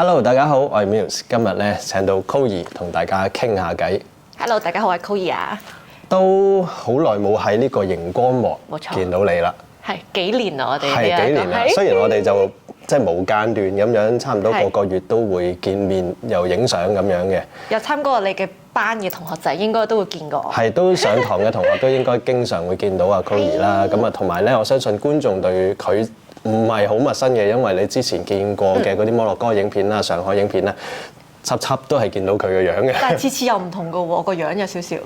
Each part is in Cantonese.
Hello， 大家好，我係 Muse， 今日咧請到 Chloe 同大家傾下偈。Hello， 大家好，我係 Chloe 啊。都好耐冇喺呢個熒光幕見到你啦。係幾年啦，我哋係幾年啦。雖然我哋就即係冇間斷咁樣，差唔多個月都會見面，又影相咁樣嘅。有參加過你嘅班嘅同學仔應該都會見過我。係都上堂嘅同學都應該經常會見到阿 Chloe 啦。咁啊，同埋咧，我相信觀眾對佢唔係好陌生嘅，因為你之前見過嘅嗰啲摩洛哥影片啦、上海影片咧，輯都係見到佢嘅樣嘅。但係次次又唔同嘅喎，個樣有少少，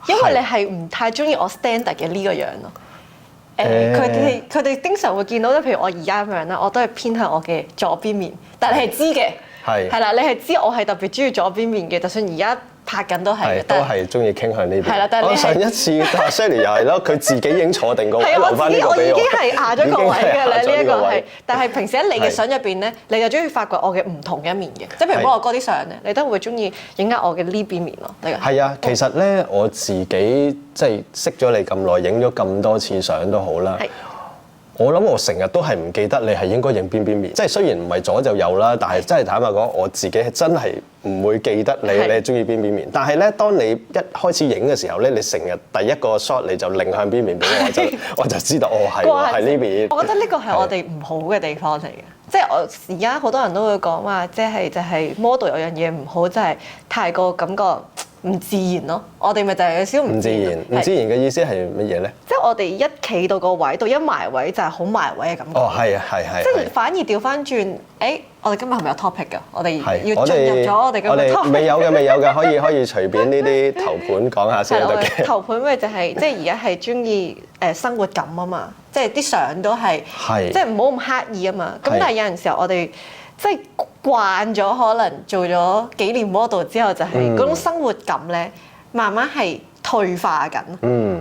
因為你係唔太中意我 standard 嘅呢個樣咯。佢哋經常會見到咧，譬如我而家咁樣啦，我都係偏向我嘅左邊面，但係你係知嘅，係啦，你係知我係特別中意左邊面嘅，就算而家拍緊都係，都係中意傾向呢邊。係啦，但係我上一次阿 Shelly 又係咯，佢自己已經坐定個位，留翻呢個俾我。我已經係壓咗個位㗎啦，呢一個係。但係平時喺你嘅相入邊咧，你就中意發掘我嘅唔同嘅一面嘅，即係譬如摩洛哥啲相咧，你都會中意影下我嘅呢邊面咯。係啊，其實咧我自己即係識咗你咁耐，影咗咁多次相都好啦。我諗我成日都係唔記得你係應該影邊邊面，即係雖然唔係左就右啦，但係真係坦白講，我自己係真係唔會記得你係中意邊邊面。但係咧，當你一開始影嘅時候咧，你成日第一個 shot 你就擰向邊面俾我就知道係呢邊。我覺得呢個係我哋唔好嘅地方嚟嘅，即係我而家好多人都會講話，即係就係 model 有樣嘢唔好，就係太過感覺唔自然咯，我哋咪就係有少少唔自然。唔自然嘅意思係乜嘢咧？即係我哋一企到個位度一埋位就係好埋位嘅感覺。哦，係。即係反而調翻轉，我哋今日係咪有 topic 㗎？我哋要進入咗我哋嘅 topic。未有嘅，可以隨便呢啲頭盤講下先得嘅。頭盤咪就係即係而家係中意生活感啊嘛，即係啲相都係即係唔好咁刻意啊嘛。咁但係有陣時候我哋即係慣咗，可能做咗幾年 model 之後，就係嗰種生活感咧，慢慢係退化緊。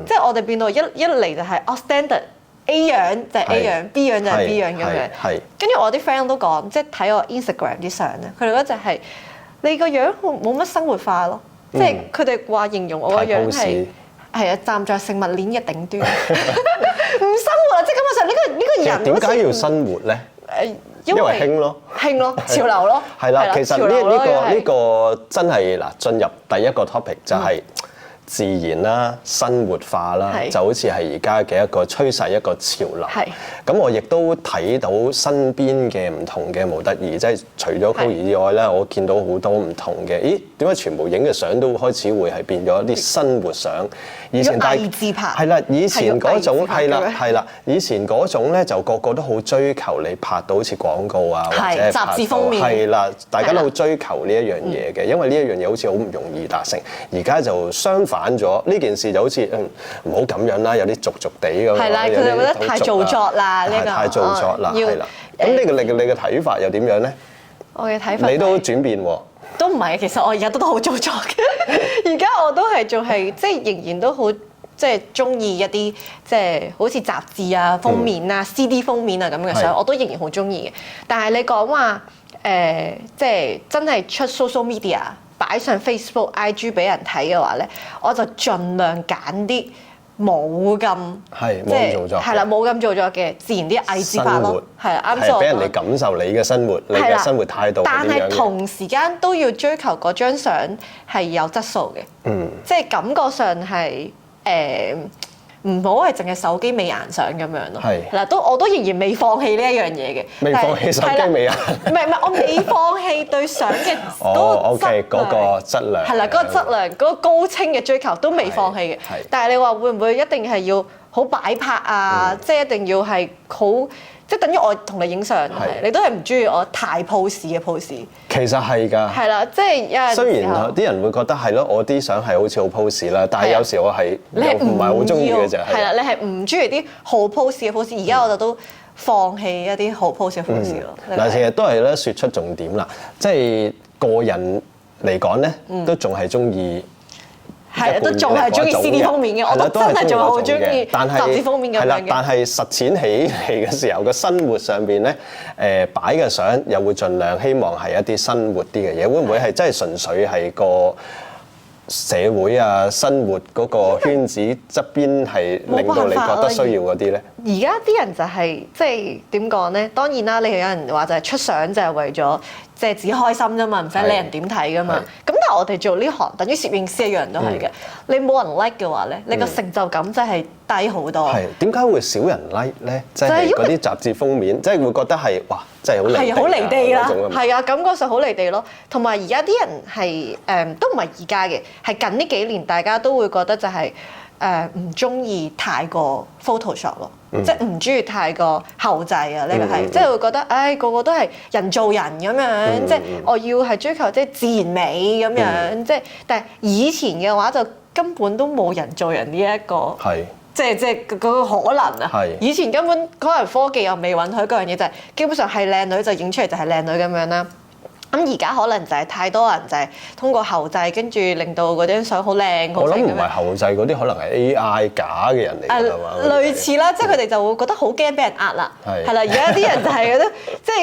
即係我哋變到一嚟就係standard A 樣就係 A 樣，B 樣就係 B 樣咁樣。跟住我啲 friend 都講，即係睇我 Instagram 啲相咧，佢哋覺得就係你個樣冇乜生活化咯。即係佢哋話形容我個樣係站在食物鏈嘅頂端，唔生活啊！即係根本上呢個人點解要生活咧？因為興咯，潮流咯。係啦，其實呢個真係嗱，進入第一個 topic 就係自然啦、生活化啦，就好似係而家嘅一個趨勢、一個潮流。咁我亦都睇到身邊嘅唔同嘅模特兒，即係除咗 Chloe 之外咧，我見到好多唔同嘅。咦？點解全部影嘅相都開始會係變咗啲生活相？以前偽自拍係啦，以前嗰種係啦，以前嗰種咧就個個都好追求你拍到好似廣告啊，或者雜誌封面係啦，大家都好追求呢一樣嘢嘅，因為呢一樣嘢好似好唔容易達成。而家就相反咗，呢件事就好似唔好咁樣啦，有啲俗地咁。係啦，佢哋覺得太做作啦，呢個太做作啦，係啦。咁你嘅睇法又點樣咧？我嘅睇法，你都轉變喎。都唔係，其實我而家都好做作嘅。而家我都係仲係即係仍然都好即係中意一啲即係好似雜誌啊封面啊、CD 封面啊咁嘅相，我都仍然好中意嘅。但係你講話即係真係出 social media 擺上 Facebook、IG 俾人睇嘅話咧，我就盡量揀啲冇咁即係做作，係啦，冇咁做作嘅，自然啲偽自拍咯，係啦，啱先。俾人哋感受你嘅生活，你嘅生活態度。但係同時間都要追求嗰張相係有質素嘅，即係感覺上係唔好係淨係手機美顏相咁樣咯。嗱，我都仍然未放棄呢一樣嘢嘅。未放棄手機美顏？唔係，我未放棄對相嘅嗰個質量。係啦，嗰個質量，嗰個高清嘅追求都未放棄嘅。但係你話會唔會一定係要好擺拍啊？即係一定要係好，即係等於我同你影相，你都係唔中意我太 pose 嘅 pose。其實係㗎。係啦，即係有陣時雖然啲人會覺得係咯，我啲相係好似好 pose 啦，但係有時我係唔係好中意嘅啫。係啦，你係唔中意啲好 pose 嘅 pose，而家我就都放棄一啲好 pose 嘅 pose 咯。嗱，其實都係咧，説出重點啦，即係個人嚟講咧，都仲係中意。係啊，都仲係中意 CD 封面嘅，我都真係仲好中意雜誌封面咁樣嘅。但係實踐起嚟嘅時候，個生活上邊咧，擺嘅相又會盡量希望係一啲生活啲嘅嘢，會唔會係真係純粹係個社會啊、生活嗰個圈子側邊係令到你覺得需要嗰啲咧？而家啲人就係即係點講咧？當然啦，你有人話就係出相就係為咗即係自己開心啫嘛，唔使理人點睇噶嘛。咁但係我哋做呢行，等於攝影師一樣都係嘅。你冇人 like 嘅話咧，你個成就感真係低好多。係點解會少人 like 咧？即係嗰啲雜誌封面，即係會覺得係哇，真係好離地。係好離地啦，係啊，感覺上好離地咯。同埋而家啲人係都唔係而家嘅，係近呢幾年大家都會覺得就係唔中意太過 Photoshop 咯。即係唔中意太過後製啊！呢個係即係會覺得，唉，個個都係人造人咁樣，即係我要係追求即係自然美咁樣，即係但係以前嘅話就根本都冇人造人呢一個，即係嗰個可能啊！以前根本可能科技又未允許嗰樣嘢，就係基本上係靚女就影出嚟就係靚女咁樣啦。咁而家可能就係太多人就係通過後製，跟住令到嗰張相好靚。我諗唔係後製嗰啲，可能係 AI 假嘅人嚟㗎嘛。類似啦，即係佢哋就會覺得好驚俾人呃啦。係啦，而家啲人就係覺得，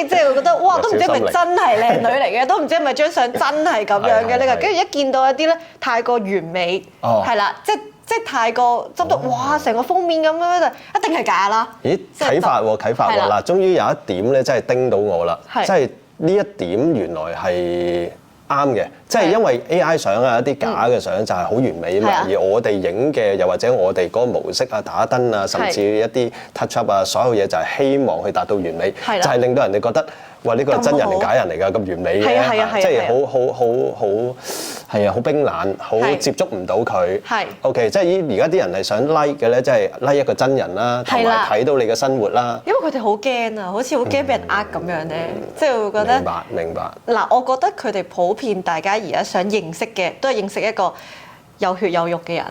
即係會覺得哇，都唔知係咪真係靚女嚟嘅，都唔知係咪張相真係咁樣嘅呢個。跟住一見到一啲咧太過完美，係啦，即係太過執到哇，成個封面咁樣就一定係假啦。咦？啟發喎，啟發喎！嗱，終於有一點咧，真係叮到我啦，即係。呢一點原來係啱嘅，即係因為 AI 相啊，一啲假嘅相就係好完美啊嘛，而我哋影嘅又或者我哋嗰個模式啊、打燈啊，甚至一啲 touch up 啊，所有嘢就係希望去達到完美，就係令到人哋覺得哇呢個係真人定假人嚟㗎，咁完美嘅，即係好冰冷，好接觸唔到佢。OK， 即係而家啲人係想 like 嘅咧，即係 like 一個真人啦，同埋睇到你嘅生活啦。因為佢哋好驚啊，好似好驚俾人呃咁樣咧，即係會覺得。明白。嗱，我覺得佢哋普遍大家而家想認識嘅，都係認識一個有血有肉嘅人，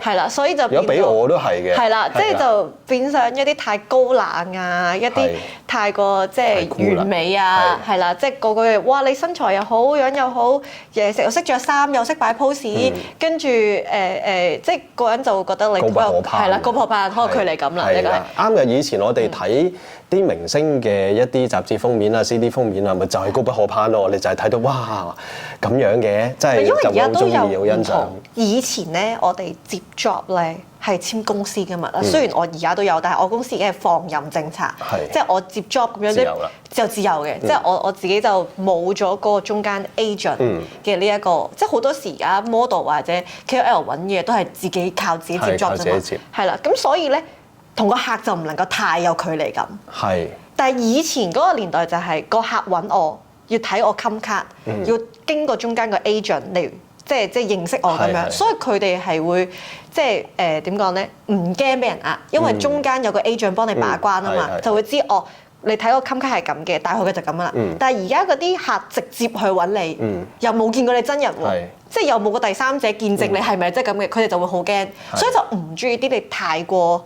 係啦，所以就變咗。如果俾我都係嘅。係啦，即係就變相一啲太高冷啊，一啲太過即係完美啊，係啦，即係個個哇你身材又好，樣又好，又識着衫，又識擺 pose，跟住即係個人就會覺得你高不可攀，係啦，高不可攀，好有距離感啦，呢個係。啱嘅，以前我哋睇啲明星嘅一啲雜誌封面啊、CD 封面啊，咪就係高不可攀咯，我哋就係睇到哇咁樣嘅，真係就好中意好欣賞。以前咧，我哋接 job 咧係簽公司㗎嘛。雖然我而家都有，但係我公司已經係放任政策，即係我接 job 咁樣就自由嘅，即係我自己就冇咗嗰個中間 agent 嘅呢一個，即係好多時而家 model 或者 KOL 揾嘢都係自己靠自己接 job 啫嘛，係啦，咁所以咧同個客就唔能夠太有距離感。係，但係以前嗰個年代就係個客揾我要睇我 cam 卡，要經過中間個 agent 嚟。即係認識我咁樣，所以佢哋係會即係點講咧？唔驚俾人呃，因為中間有個 agent 幫你把關啊嘛，就會知哦，你睇個 cam 卡係咁嘅，大概嘅就咁啦。但係而家嗰啲客直接去揾你，又冇見過你真人喎，即係又冇個第三者見證你係咪即係咁嘅，佢哋就會好驚，所以就唔中意啲你太過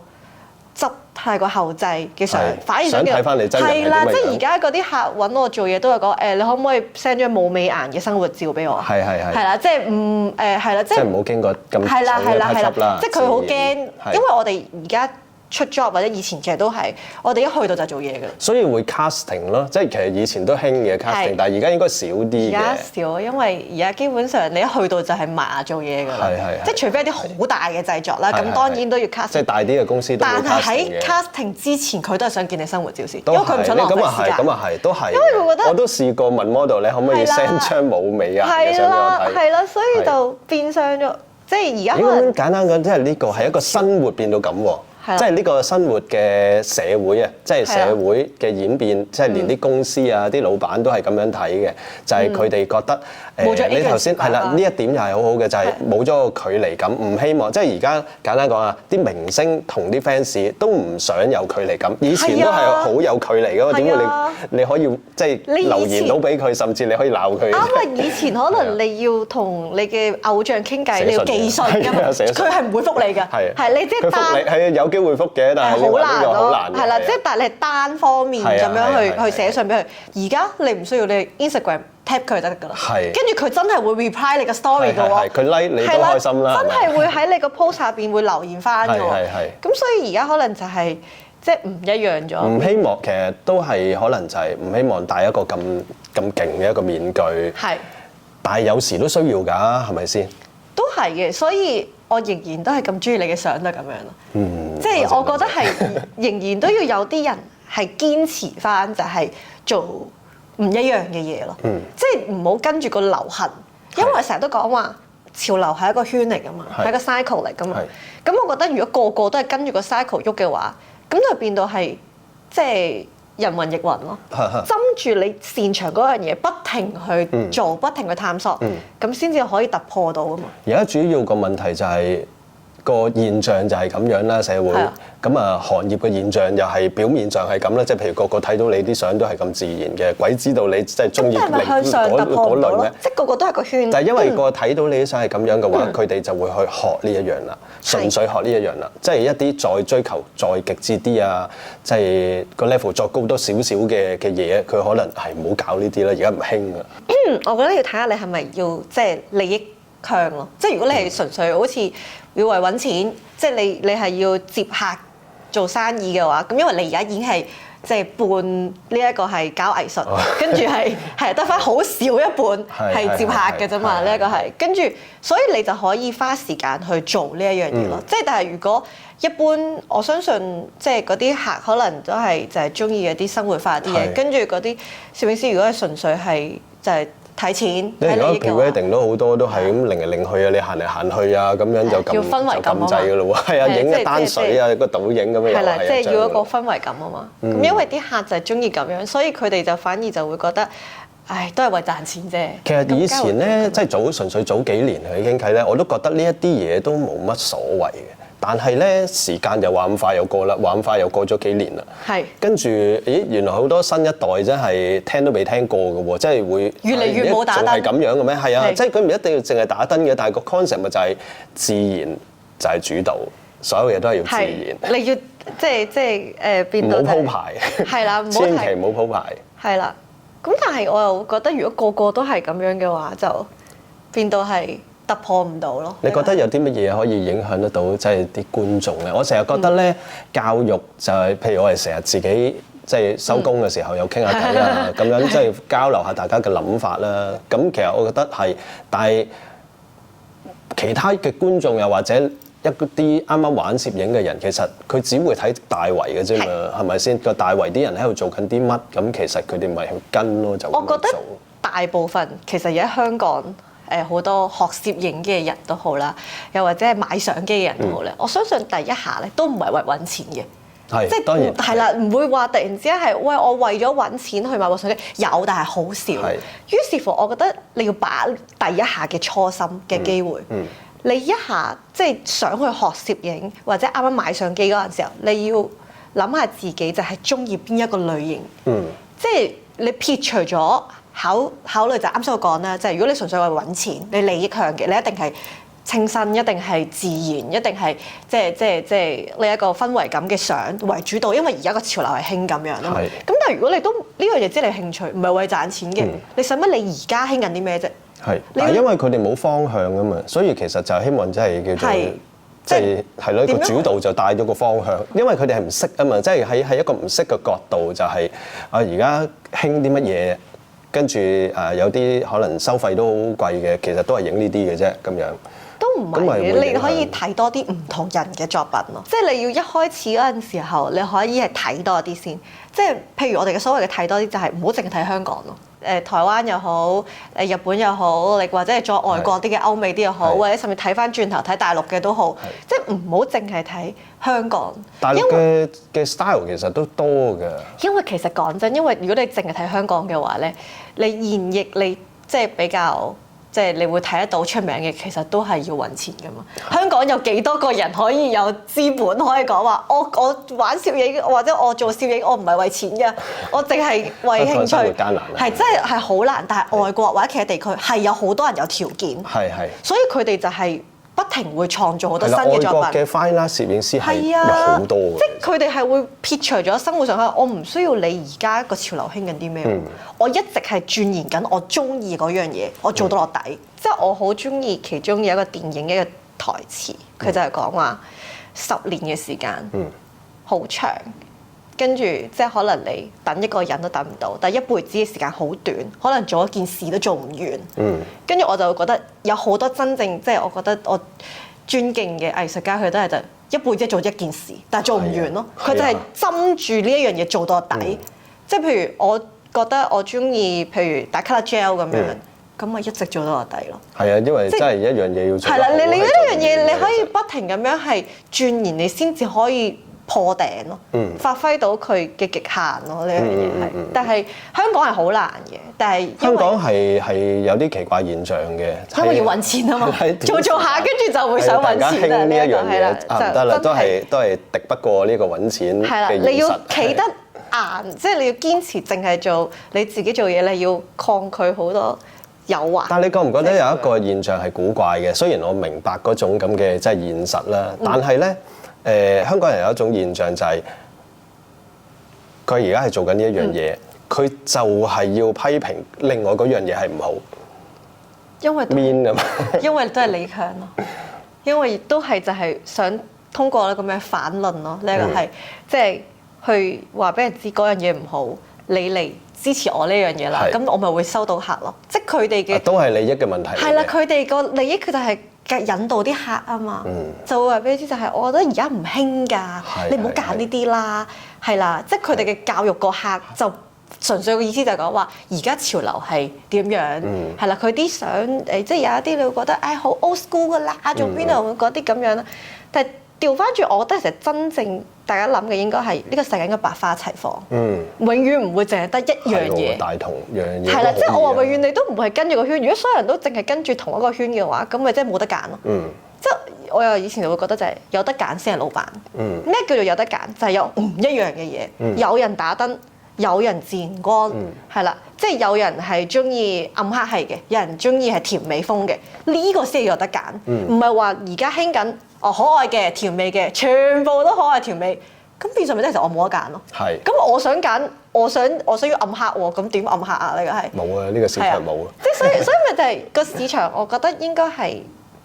執太過後製嘅相，反而想睇翻你真人係啦，即係而家嗰啲客揾我做嘢都係講你可唔可以 send 張冇美顏嘅生活照俾我？係啦，即係係啦，即係唔好經過咁重嘅拍攝啦。即係佢好驚，因為我哋而家出 job 或者以前其實都係我哋一去到就做嘢㗎。所以會 casting 咯，即係其實以前都興嘅 casting，但係而家應該少啲嘅。而家少，因為而家基本上你一去到就係埋牙做嘢㗎啦。即係除非一啲好大嘅製作啦，咁當然都要 casting。即係大啲嘅公司都會 casting 嘅。但係喺 casting 之前，佢都係想見你生活照先，因為佢唔想浪費時間。咁啊係，都係。因為佢覺得我都試過問 model 你可唔可以 send 張冇美啊嘅相俾我睇。係啦，所以就變相咗，即係而家可能簡單講，即係呢個係一個生活變到咁喎。即係呢個生活嘅社會啊，即係社會嘅演變，即係連啲公司啊、啲老闆都係咁樣睇嘅，就係佢哋覺得你頭先係啦，呢一點又係好好嘅，就係冇咗個距離感，唔希望即係而家簡單講啊，啲明星同啲 fans 都唔想有距離感，以前都係好有距離㗎嘛，點會你可以即係留言到俾佢，甚至你可以鬧佢。啱啊！以前可能你要同你嘅偶像傾偈，你要寄信㗎嘛，佢係唔會覆你㗎，係你即係係有機會覆嘅，但係好難咯，係啦，即係但係你係單方面咁樣去寫信俾佢。而家你唔需要你 Instagram tap 佢就得㗎啦，跟住佢真係會 reply 你個 story 㗎喎，佢 like 你都開心啦，真係會喺你個 post 下邊會留言翻㗎喎，咁所以而家可能就係即係唔一樣咗。唔希望其實都係可能就係唔希望戴一個咁勁嘅一個面具，但係有時都需要㗎，係咪先？都係嘅，所以我仍然都係咁中意你嘅相都係咁樣咯。即係我覺得係仍然都要有啲人係堅持翻，就係做唔一樣嘅嘢咯。即係唔好跟住個流行，因為成日都講話潮流係一個圈嚟噶嘛，係一個 cycle 嚟噶嘛。咁我覺得如果個個都係跟住個 cycle 喐嘅話，咁就變到係即係人云亦云咯。針住你擅長嗰樣嘢，不停去做，不停去探索，咁先至可以突破到啊嘛。而家主要個問題就係個現象就係咁樣啦，社會咁啊，行業嘅現象又係表面上係咁啦，即係譬如個個睇到你啲相都係咁自然嘅，鬼知道你真係中意向上突破到咯，即係個個都係個圈。但係因為個睇到你啲相係咁樣嘅話，佢哋就會去學呢一樣啦，純粹學呢一樣啦，即係一啲再追求再極致啲啊，即係個 level 再高多少少嘅嘢，佢可能係唔好搞呢啲啦，而家唔興啊。我覺得要睇下你係咪要即係利益強咯，即係如果你係純粹好似要為揾錢，即係你係要接客做生意嘅話，咁因為你而家已經係即係半呢一個係搞藝術，跟住係得翻好少一半係接客嘅啫嘛，呢一個係跟住，所以你就可以花時間去做呢一樣嘢咯。即係但係如果一般，我相信即係嗰啲客可能都係就係中意一啲生活化啲嘢，跟住嗰啲攝影師如果係純粹係就係睇錢，你而家 pre-wedding 都好多都係咁擰嚟擰去啊，你行嚟行去啊，咁樣就要氛圍感咁滯㗎咯喎，係啊，影一單水啊，個倒影咁樣又係啊，即係要一個氛圍感啊嘛。咁因為啲客就係中意咁樣，所以佢哋就反而就會覺得，唉，都係為賺錢啫。其實以前咧，即係純粹早幾年去傾偈咧，我都覺得呢一啲嘢都冇乜所謂嘅。但係咧，時間又話咁快又過啦，話咁快又過咗幾年啦。係。跟住，咦，原來好多新一代真係聽都未聽過嘅喎，即係會越嚟越冇打燈。仲係咁樣嘅咩？係啊，即係佢唔一定要淨係打燈嘅，但係個 concept 咪就係自然就係主導，所有嘢都係要自然。你要即係變到。唔好鋪排。係啦，千祈唔好鋪排。係啦，咁但係我又覺得，如果個個都係咁樣嘅話，就變到係突破唔到咯。你覺得有啲乜嘢可以影響得到即係啲觀眾咧？我成日覺得咧，教育就係譬如我哋成日自己即係收工嘅時候又傾下偈啊，咁樣即係交流下大家嘅諗法啦。咁其實我覺得係，但係其他嘅觀眾又或者一啲啱啱玩攝影嘅人，其實佢只會睇大圍嘅啫嘛，係咪先？個大圍啲人喺度做緊啲乜？咁其實佢哋咪去跟咯，就咁樣做。我覺得大部分其實而家香港。好多學攝影嘅人都好啦，又或者係買相機嘅人都好咧。我相信第一下咧都唔係為揾錢嘅，即係當然係啦，唔會話突然之間係喂我為咗揾錢去買部相機，有但係好少。於是乎，我覺得你要把第一下嘅初心嘅機會，你一下即係想去學攝影或者啱啱買相機嗰陣時候，你要諗下自己就係中意邊一個類型，即係你撇除咗。考慮就啱先我講啦，就係如果你純粹為揾錢，你利益向嘅，你一定係清新，一定係自然，一定係即係呢一個氛圍感嘅相為主導，因為而家個潮流係興咁樣啊嘛。咁但係如果你都呢樣嘢知你興趣，唔係為賺錢嘅，你使乜你而家興緊啲咩啫？係，但係因為佢哋冇方向啊嘛，所以其實就係希望真係叫做即係咯，個主導就帶咗個方向，因為佢哋係唔識啊嘛，即係喺一個唔識嘅角度就係而家興啲乜嘢。跟住有啲可能收費都好貴嘅，其實都係影呢啲嘅啫，咁樣。都唔係嘅，你可以睇多啲唔同人嘅作品咯。即係你要一開始嗰陣時候，你可以係睇多啲先。即係譬如我哋嘅所謂嘅睇多啲，就係唔好淨係睇香港咯。台灣又好，日本又好，你或者係再外國啲嘅歐美啲又好，或者甚至睇翻轉頭睇大陸嘅都好，即係唔好淨係睇香港。大陸嘅 style 其實都多㗎。因為其實講真，因為如果你淨係睇香港嘅話咧，你現役你即係比較。即係你會睇得到出名嘅，其實都係要揾錢㗎嘛。香港有幾多個人可以有資本可以講話，我玩攝影或者我做攝影，我唔係為錢㗎，我淨係為興趣。係真係好難，但係外國或者其他地區係有好多人有條件，所以佢哋就係不停會創造好多新嘅作品。外國嘅 fine art 攝影師係有好多嘅，即係佢哋係會撇除咗生活上嘅，我唔需要你而家個潮流興緊啲咩，我一直係鑽研緊我中意嗰樣嘢，我做到落底。即係我好中意其中有一個電影嘅一個台詞，佢就係講話10年嘅時間好長，跟住即係可能你等一個人都等唔到，但係一輩子嘅時間好短，可能做一件事都做唔完。跟住我就會覺得有好多真正即係我覺得我尊敬嘅藝術家，佢都係就一輩子做一件事，但係做唔完咯。佢就係針住呢一樣嘢做到底。即係譬如我覺得我中意譬如打 colour gel 咁樣。咁咪一直做到個底咯。係啊，因為真係一樣嘢要做。係啦，你呢一樣嘢你可以不停咁樣係鑽研，你先至可以破頂咯。發揮到佢嘅極限咯，呢樣嘢係。但係香港係好難嘅，但係香港係有啲奇怪現象嘅。因為要揾錢啊嘛，做下跟住就會想揾錢啊。呢一樣嘢唔得啦，都係敵不過呢個揾錢嘅現實。係啦，你要企得硬，即係你要堅持，淨係做你自己做嘢，你要抗拒好多誘惑。但係你覺唔覺得有一個現象係古怪嘅？雖然我明白嗰種咁嘅即係現實啦，但係咧香港人有一種現象就係佢而家係做緊呢一樣嘢，佢就係要批評另外嗰樣嘢係唔好，因為 mean 啊嘛，因為都係李強咯，因為都係就係想通過咁嘅反論咯，呢個係即係去話俾人知嗰樣嘢唔好，你嚟支持我呢樣嘢啦，咁我咪會收到客咯。即係佢哋嘅都係利益嘅問題。係啦，佢哋個利益佢就係引導啲客啊嘛，就會話俾你知就係我覺得而家唔興㗎，你唔好揀呢啲啦，係啦，即係佢哋嘅教育個客就純粹嘅意思就係講話而家潮流係點樣，係啦，佢啲相誒即係有一啲你會覺得誒好 old school 㗎啦，做邊度嗰啲咁樣啦，但係調翻轉，我覺得其實真正大家諗嘅應該係呢個世界應該百花齊放，永遠唔會淨係得一樣嘢。大同樣嘢。係啦，即係我話永遠你都唔會跟住個圈。如果所有人都淨係跟住同一個圈嘅話，咁咪真係冇得揀咯。即係我又以前就會覺得就係有得揀先係老闆。咩叫做有得揀？就係有唔一樣嘅嘢。有人打燈，有人自然光，係啦，即係有人係中意暗黑系嘅，有人中意係甜美風嘅，呢個先係有得揀。唔係話而家興緊。可愛嘅、甜美嘅，全部都可愛甜美，咁變相咪即係我冇得揀咯。係。咁我想揀，我想要暗黑喎，咁點暗黑啊？呢個係冇啊！呢個市場冇啊。即係所以咪就係個市場，我覺得應該係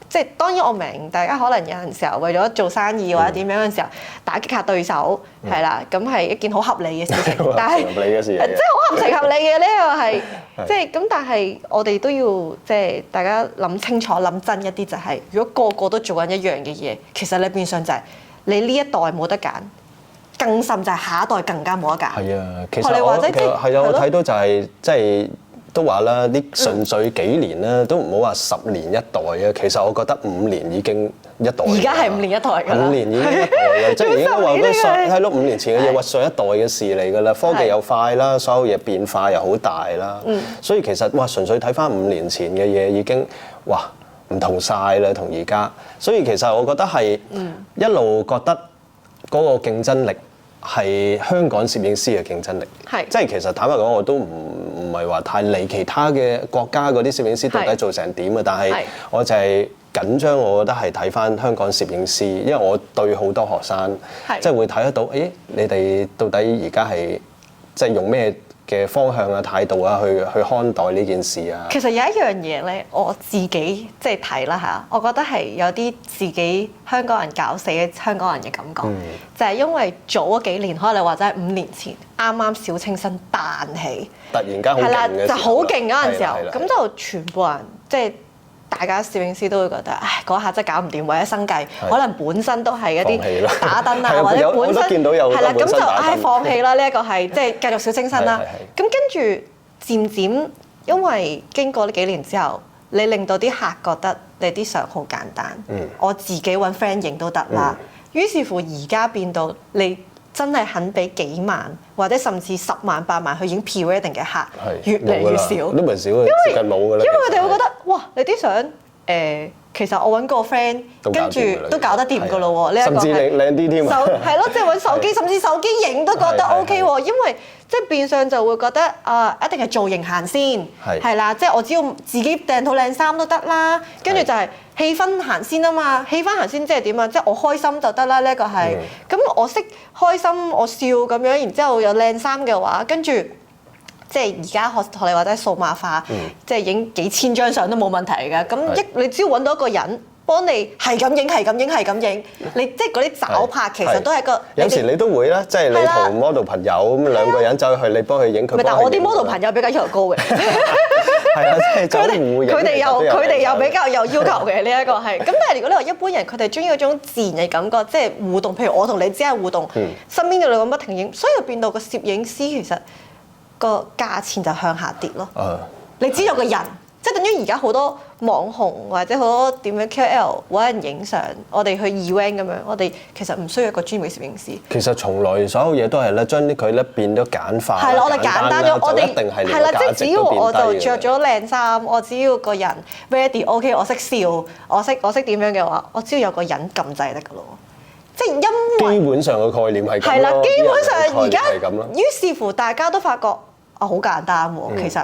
即係當然我明大家可能有陣時候為咗做生意或者點樣嘅時候打擊下對手係啦，咁係一件好合理嘅事情，但係合理嘅事即係好合情合理嘅呢個係即係咁，但係我哋都要即係大家諗清楚、諗真一啲，就係如果個個都做緊一樣嘅嘢，其實你變相就係你呢一代冇得揀，更甚就係下一代更加冇得揀。係啊，其實我睇到就係即係。都話啦，啲順序幾年啦，都唔好話10年一代啊。其實我覺得5年已經一代。而家係5年一代㗎啦。5年已經一代啦，即係已經話咩上係咯，5年前嘅嘢話上一代嘅事嚟㗎啦。科技又快啦，所有嘢變化又好大啦。所以其實哇，純粹睇翻5年前嘅嘢已經哇唔同晒啦，同而家。所以其實我覺得係一路覺得嗰個競爭力係香港攝影師嘅競爭力。係。即係其實坦白講，我都唔係話太理其他嘅國家嗰啲攝影師到底做成點啊，但係我就係緊張，我覺得係睇翻香港攝影師，因為我對好多學生，即係會睇得到，誒你哋到底而家係即係用咩嘅方向啊、態度啊去看待呢件事啊？其實有一樣嘢咧，我自己即係睇啦嚇，我覺得係有啲自己香港人搞死嘅香港人嘅感覺，就係因為早嗰幾年，可能或者係5年前啱啱小清新彈起，突然間好勁嘅時候，就好勁嗰陣時候，咁就全部人即係大家攝影師都會覺得，唉嗰下真係搞唔掂，為咗生計，可能本身都係一啲打燈啊，或者本身係啦，咁就唉放棄啦。呢一個係即係繼續小清新啦。咁跟住漸漸，因為經過呢幾年之後，你令到啲客覺得你啲相好簡單，我自己揾 friend 影都得啦。於是乎而家變到你真係肯俾幾萬或者甚至10萬8萬去影 pre-wedding 嘅客，越嚟越少，都唔係少，接近冇㗎啦。因為佢哋會覺得，哇！你啲相其實我揾個 friend 跟住都搞得掂㗎咯喎，呢一個甚至靚啲添啊，係咯，即係揾手機，甚至手機影都覺得 OK 喎，因為即係變相就會覺得一定係造型行先，係啦，即係我只要自己訂套靚衫都得啦，跟住就係氣氛行先啊嘛，氣氛行先即係點啊？即係我開心就得啦，呢一個係，咁我識開心，我笑咁樣，然之後有靚衫嘅話，跟住。即係而家學你話齋數碼化，即係影幾千張相都冇問題㗎。咁你只要揾到一個人，幫你係咁影係咁影係咁影，你即係嗰啲找拍其實都係個有時你都會啦，即係你同 model 朋友咁兩個人走去，你幫佢影佢。但係我啲 model 朋友比較要求高嘅。係啊，即係佢哋又比較有要求嘅呢一個係。咁但係如果你話一般人，佢哋中意嗰種自然嘅感覺，即係互動。譬如我同你只係互動，身邊嘅兩個不停影，所以變到個攝影師其實個價錢就向下跌咯。你知道個人。即係等於而家好多網紅或者好多點樣 KOL 揾人影相，我哋去 event 咁樣，我哋其實唔需要一個專業嘅攝影師。其實從來所有嘢都係咧，將啲佢咧變咗簡化。係啦，我哋簡單咗，我哋一定係係啦，即係只要我就着咗靚衫，我只要個人 ready，OK，我識笑，我識點樣嘅話，我只要有個人撳掣得㗎咯。即係因為基本上嘅概念係咁咯。係啦，基本上而家係咁咯。於是乎大家都發覺好簡單喎，其實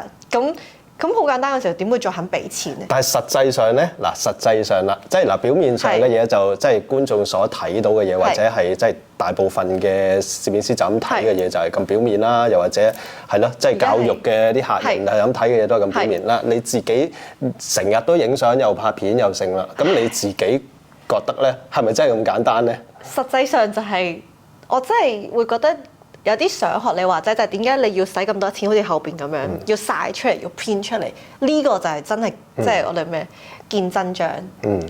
咁好簡單嘅時候，點會再肯俾錢咧？但係實際上咧，實際上啦，即係表面上嘅嘢就即係觀眾所睇到嘅嘢，或者係即係大部分嘅攝影師就咁睇嘅嘢就係咁表面啦，又或者係咯，即係教育嘅啲客人係咁睇嘅嘢都係咁表面啦。你自己成日都影相又拍片又剩啦，咁你自己覺得咧係咪真係咁簡單咧？實際上就係我真係會覺得。有啲相學你話齋，就係點解你要使咁多錢？好似後邊咁樣，要晒出嚟，要編出嚟。呢個就係真係，即係我哋咩見真章，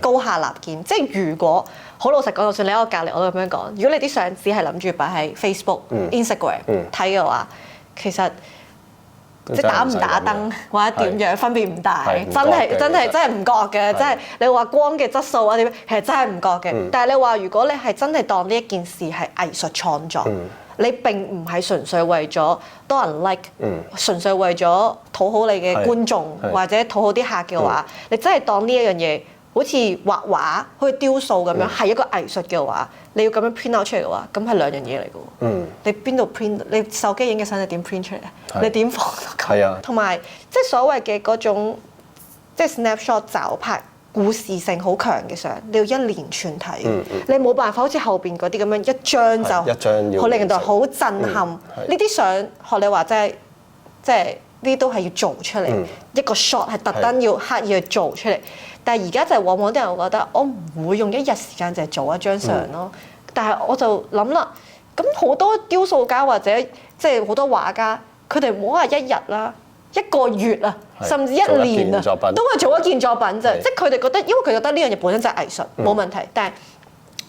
高下立見。即係如果好老實講，就算你喺我隔離，我都咁樣講。如果你啲相只係諗住擺喺 Facebook、Instagram 睇嘅話，其實即係打唔打燈或者點樣分別唔大，真係唔覺嘅。即係你話光嘅質素啊點，其實真係唔覺嘅。但係你話如果你係真係當呢一件事係藝術創作。你並唔係純粹為咗多人 like，純粹為咗討好你嘅觀眾或者討好啲客嘅話，你真係當呢一樣嘢好似畫畫、好似雕塑咁樣係一個藝術嘅話，你要咁樣 print out 出嚟嘅話，咁係兩樣嘢嚟嘅喎。你邊度 print？你手機影嘅相你點 print 出嚟啊？你點放？係啊。同埋即係所謂嘅嗰種即係 snapshot 找拍。故事性好強嘅相，你要一連串睇，你冇辦法好似後邊嗰啲咁樣一張就好令人好震撼。呢啲相學你話齋，即係呢啲都係要做出嚟，一個 shot 係特登要刻意去做出嚟。但係而家就係往往啲人會覺得，我唔會用一日時間就係做一張相咯。但係我就諗啦，咁好多雕塑家或者即係好多畫家，佢哋唔好話一日啦。一個月啊，甚至一年啊，都係做一件作品啫。即係佢哋覺得，因為佢覺得呢樣嘢本身就係藝術，冇問題。但係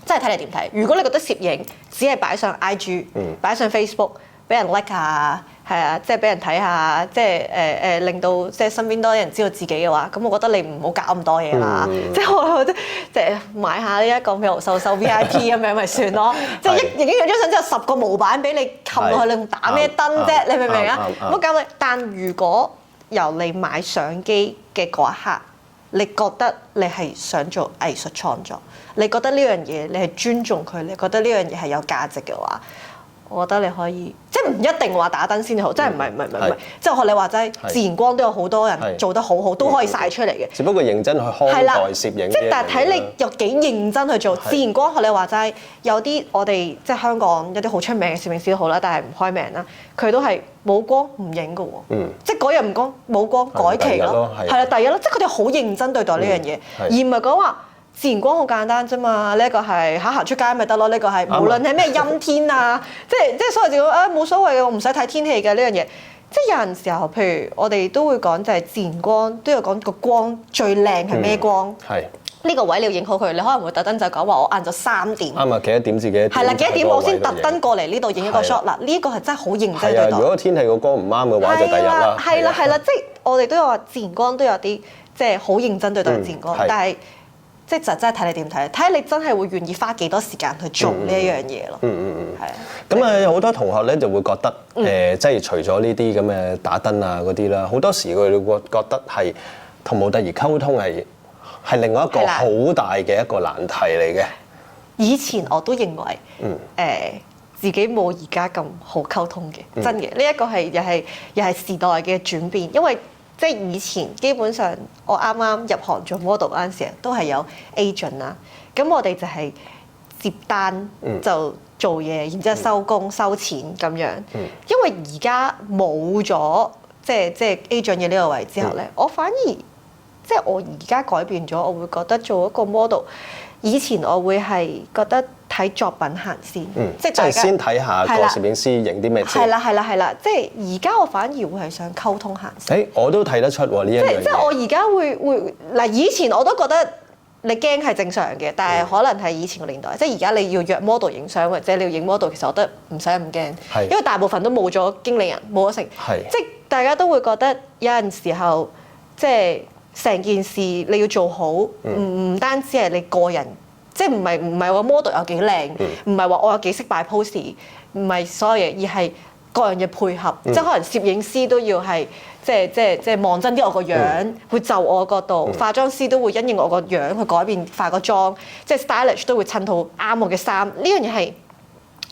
真係睇你點睇。如果你覺得攝影只係擺上 IG、擺上 Facebook，俾人 like 下，係啊，即係俾人睇下，即係令到即係身邊多啲人知道自己嘅話，咁我覺得你唔好搞咁多嘢啦。即係我覺得即係買下呢一個譬如收 VIP 咁樣咪算咯。即係影完張相之後10個模板俾你冚落去，你仲打咩燈啫？你明唔明啊？唔好搞你。但如果由你買相機嘅嗰一刻，你覺得你係想做藝術創作，你覺得呢樣嘢你係尊重佢，你覺得呢樣嘢係有價值嘅話，我覺得你可以，即係唔一定話打燈先好，真係唔係，即係學你話齋，自然光都有好多人做得好好，都可以曬出嚟嘅。只不過認真去看待攝影，即係但係睇你有幾認真去做。自然光學你話齋，有啲我哋即係香港有啲好出名嘅攝影師都好啦，但係唔開名啦，佢都係冇光唔影嘅喎。即係嗰日唔光冇光改期咯，係啦，第一咯，即係佢哋好認真對待呢樣嘢，而唔係講話。自然光好簡單啫嘛，呢一個係行出街咪得咯，呢個係無論係咩陰天啊，即係所謂自然光冇所謂嘅，我唔使睇天氣嘅呢樣嘢。即係有陣時候，譬如我哋都會講就係自然光，都要講個光最靚係咩光。係呢個位你要影好佢，你可能會特登就講話我晏晝3點。啱啊，幾多點至幾多點？係啦，幾多點我先特登過嚟呢度影一個 shot。嗱，呢個係真係好認真對待。係啊，如果天氣個光唔啱嘅話，就第日啦。係啦，即係我哋都有話自然光都有啲即係好認真對待自然光，但係。即係就真係睇你點睇，睇下你真係會願意花幾多時間去做呢一樣嘢咯。係啊。咁啊，有好多同學咧就會覺得即係除咗呢啲咁嘅打燈啊嗰啲啦，好多時佢哋會覺得係同模特兒溝通係另外一個好大嘅一個難題嚟嘅。以前我都認為自己冇而家咁好溝通嘅，真嘅。呢一個係又係時代嘅轉變，因為。即係以前基本上我啱啱入行做 model 嗰陣時都係有 agent 啦，咁我哋就係接單就做嘢，然之後收工收錢咁樣。因為而家冇咗即係 agent 嘅呢個位之後咧，我反而即係我而家改變咗，我會覺得做一個 model，以前我會係覺得睇作品行先，即係先睇下個攝影師影啲咩先。係啦，即係而家我反而會係想溝通行先。我都睇得出喎呢一樣嘢。即係我而家會嗱，以前我都覺得你驚係正常嘅，但係可能係以前個年代，即係而家你要約 model 影相或者你要影 model，其實我覺得唔使咁驚，因為大部分都冇咗經理人，冇咗成，即係大家都會覺得有陣時候即係成件事你要做好，唔單止係你個人。即係唔係話 model 有幾靚，唔係話我有幾識擺 pose， 唔係所有嘢，而係各樣嘅配合。即係可能攝影師都要係即係望真啲我個樣，會就我角度；化妝師都會因應我個樣去改變化個妝，即係 stylish 都會襯套啱我嘅衫。呢樣嘢係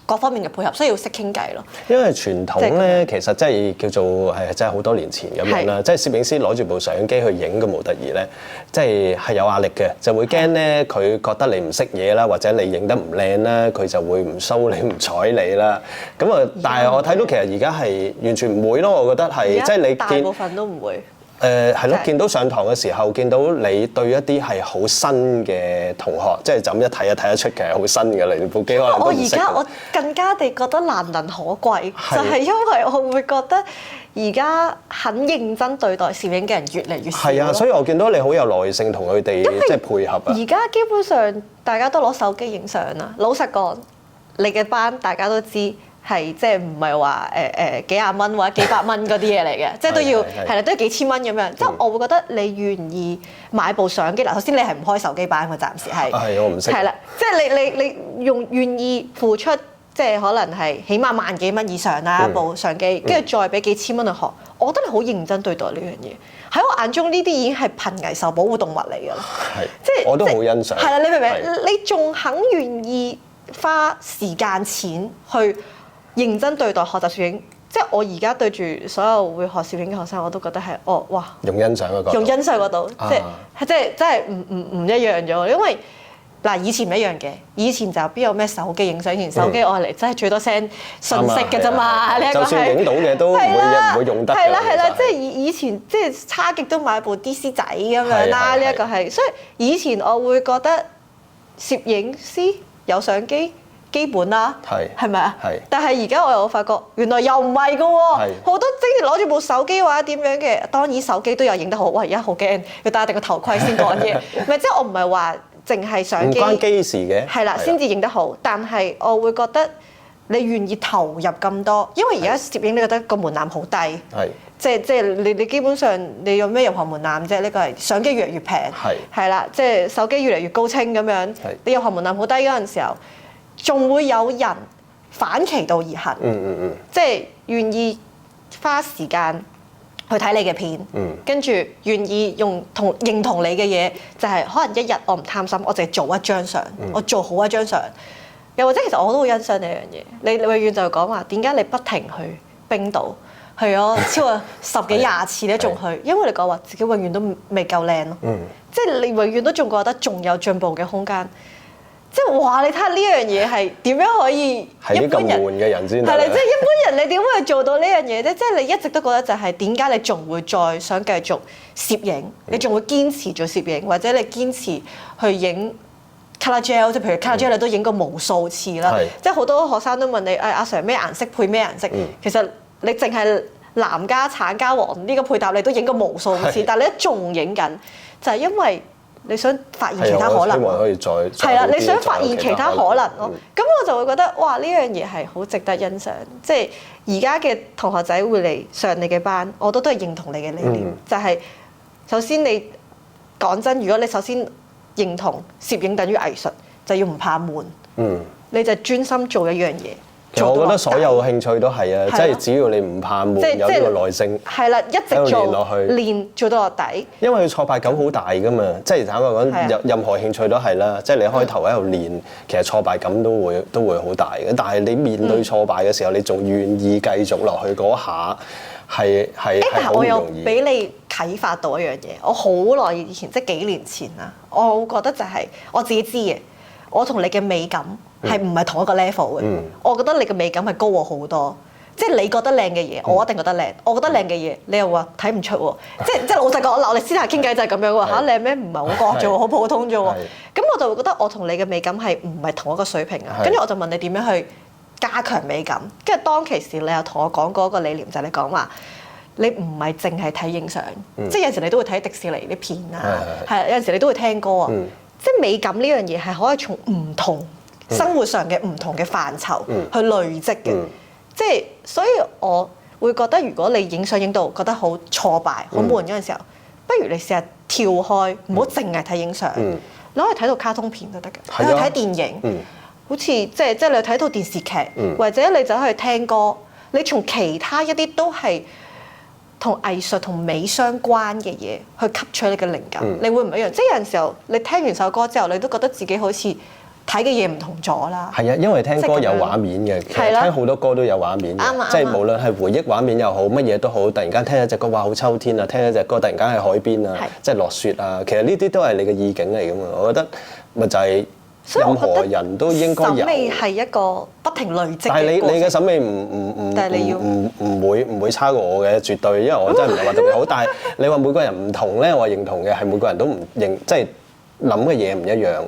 各方面嘅配合，所以要識傾偈咯。因為傳統咧，其實真係叫做真係好多年前咁樣啦。即係攝影師攞住部相機去影個模特兒咧，即係有壓力嘅，就會驚咧佢覺得你唔識嘢啦，或者你影得唔靚啦，佢就會唔收你唔睬你啦。咁啊，但係我睇到其實而家係完全唔會咯，我覺得係即係你大部分都唔會。係咯，見到上堂嘅時候，見到你對一啲係好新嘅同學，即係就咁一睇得出其實好新嘅嚟部機可能都唔識。我更加地覺得難能可貴，就係因為我會覺得而家很認真對待攝影嘅人越嚟越少。係啊，所以我見到你好有耐性同佢哋即係配合啊。而家基本上大家都攞手機影相啦。老實講，你嘅班大家都知。係即係唔係話幾廿蚊或者幾百蚊嗰啲嘢嚟嘅，即係都要係啦，都係幾千蚊咁樣。即係我會覺得你願意買部相機嗱，首先你係唔開手機班嘅，暫時係。係我唔識。係啦，即係你願意付出，即係可能係起碼萬幾蚊以上啦一部相機，跟住再俾幾千蚊去學，我覺得你好認真對待呢樣嘢。喺我眼中呢啲已經係瀕危受保護動物嚟㗎啦。係。即係我都好欣賞。係啦，你明唔明？你仲肯願意花時間錢去認真對待學習攝影，即係我而家對住所有會學攝影嘅學生，我都覺得係哇，用欣賞嗰個，用欣賞嗰度，即係真係唔一樣咗。因為嗱以前唔一樣嘅，以前就邊有咩手機影相，以前手機我嚟真係最多 send 信息嘅啫嘛。就算影到嘅都唔會用得。係啦，即係以前即係差極都買部 DC 仔咁樣啦。呢一個係，所以以前我會覺得攝影師有相機。基本啦，係咪啊？但係而家我又發覺，原來又唔係㗎喎，好多即係攞住部手機或者點樣嘅，當然手機都有影得好。哇！而家好驚，要戴定個頭盔先講嘢。唔係，即係我唔係話淨係相機，唔關機事嘅，係啦，先至影得好。但係我會覺得你願意投入咁多，因為而家攝影你覺得個門檻好低，即係你基本上你有咩入行門檻啫？呢個係相機越嚟越平，係啦，即係手機越嚟越高清咁樣，你入行門檻好低嗰陣時候。仲會有人反其道而行，即係願意花時間去睇你嘅片，跟住願意認同你嘅嘢，就係可能一日我唔貪心，我淨係做一張相，我做好一張相。又或者其實我都好欣賞你一樣嘢，你永遠就講話點解你不停去冰島，去咗超過10幾20次你都仲去，因為你講話自己永遠都未夠靚咯，即係你永遠都仲覺得仲有進步嘅空間。即係哇！你睇下呢樣嘢係點樣可以一般人嘅人先係啦，即係一般人你點會做到呢樣嘢啫？即係你一直都覺得就係點解你仲會再想繼續攝影？你仲會堅持做攝影，或者你堅持去影 colour gel？ 即係譬如 colour gel 你都影過無數次啦。即係好多學生都問你阿 Sir 咩顏色配咩顏色？其實你淨係藍加橙加黃呢個配搭你都影過無數次，但係你一仲影緊，就係因為你想發現其他可能，希望可以再係啦，你想發現其他可能咯。咁我就會覺得哇，呢樣嘢係好值得欣賞。即係而家嘅同學仔會嚟上你嘅班，我都係認同你嘅理念。就係首先你講真，如果你首先認同攝影等於藝術，就要唔怕悶。你就專心做一樣嘢。其實我覺得所有興趣都係啊，即係只要你唔怕悶，有呢個耐性，係啦，一直做練落去，練做到落底。因為挫敗感好大㗎嘛，即係坦白講，任何興趣都係啦。即係你開頭喺度練，其實挫敗感都會好大嘅。但係你面對挫敗嘅時候，你仲願意繼續落去嗰下，係但係我又俾你啟發到一樣嘢。我好耐以前，即係幾年前啦，我覺得就係我自己知嘅，我同你嘅美感係唔係同一個 level 嘅？我覺得你嘅美感係高我好多，即係你覺得靚嘅嘢，我一定覺得靚。我覺得靚嘅嘢，你又話睇唔出喎。即係老實講，我哋私下傾偈就係咁樣喎嚇，靚咩？唔係好覺啫喎，好普通啫喎。咁我就會覺得我同你嘅美感係唔係同一個水平啊？跟住我就問你點樣去加強美感？跟住當其時你又同我講過一個理念，就係你講話你唔係淨係睇影相，即係有時你都會睇迪士尼啲片啊，係有陣時你都會聽歌啊。即係美感呢樣嘢係可以從唔同生活上嘅唔同嘅範疇去累積嘅。即係所以我會覺得，如果你影相影到覺得好挫敗、好悶嗰陣時候，不如你試下跳開，唔好淨係睇影相。你可以睇到卡通片都得嘅，你可以睇電影，好似即係你睇套電視劇，或者你走去聽歌，你從其他一啲都係同藝術同美相關嘅嘢去吸取你嘅靈感，你會唔一樣？即係有陣時候你聽完首歌之後，你都覺得自己好似睇嘅嘢唔同咗啦。係啊，因為聽歌有畫面嘅，其實聽好多歌都有畫面嘅，即係無論係回憶畫面又好，乜嘢都好，突然間聽一隻歌話好秋天啊，聽一隻歌突然間喺海邊啊，即係落雪啊，其實呢啲都係你嘅意境嚟㗎嘛。我覺得咪就係任何人都應該有。審美係一個不停累積嘅過程。但係你嘅審美唔會差過我嘅，絕對，因為我真係唔係話特別好。但係你話每個人唔同咧，我認同嘅係每個人都唔認，即係諗嘅嘢唔一樣。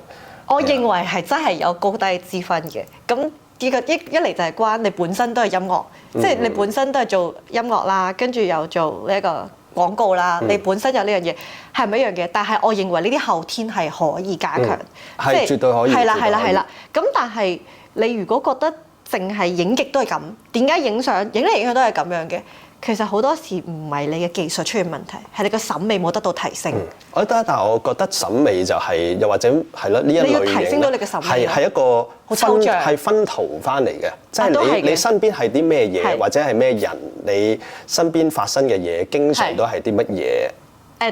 我認為係真係有高低之分嘅。咁一嚟就係關你本身都係音樂，即係你本身都係做音樂啦，跟住又做呢一個廣告啦，你本身有呢樣嘢係唔一樣嘅。但係我認為呢啲後天係可以加強，即係絕對可以。係啦。咁但係你如果覺得淨係影極都係咁，點解影相影嚟影去都係咁樣嘅？其實好多時唔係你嘅技術出現問題，係你個審美冇得到提升。我覺得，但係我覺得審美就係又或者係咯呢一類型，你要提升到你嘅審美係一個好抽象，係分圖翻嚟嘅，即係你身邊係啲咩嘢，或者係咩人，你身邊發生嘅嘢，經常都係啲乜嘢。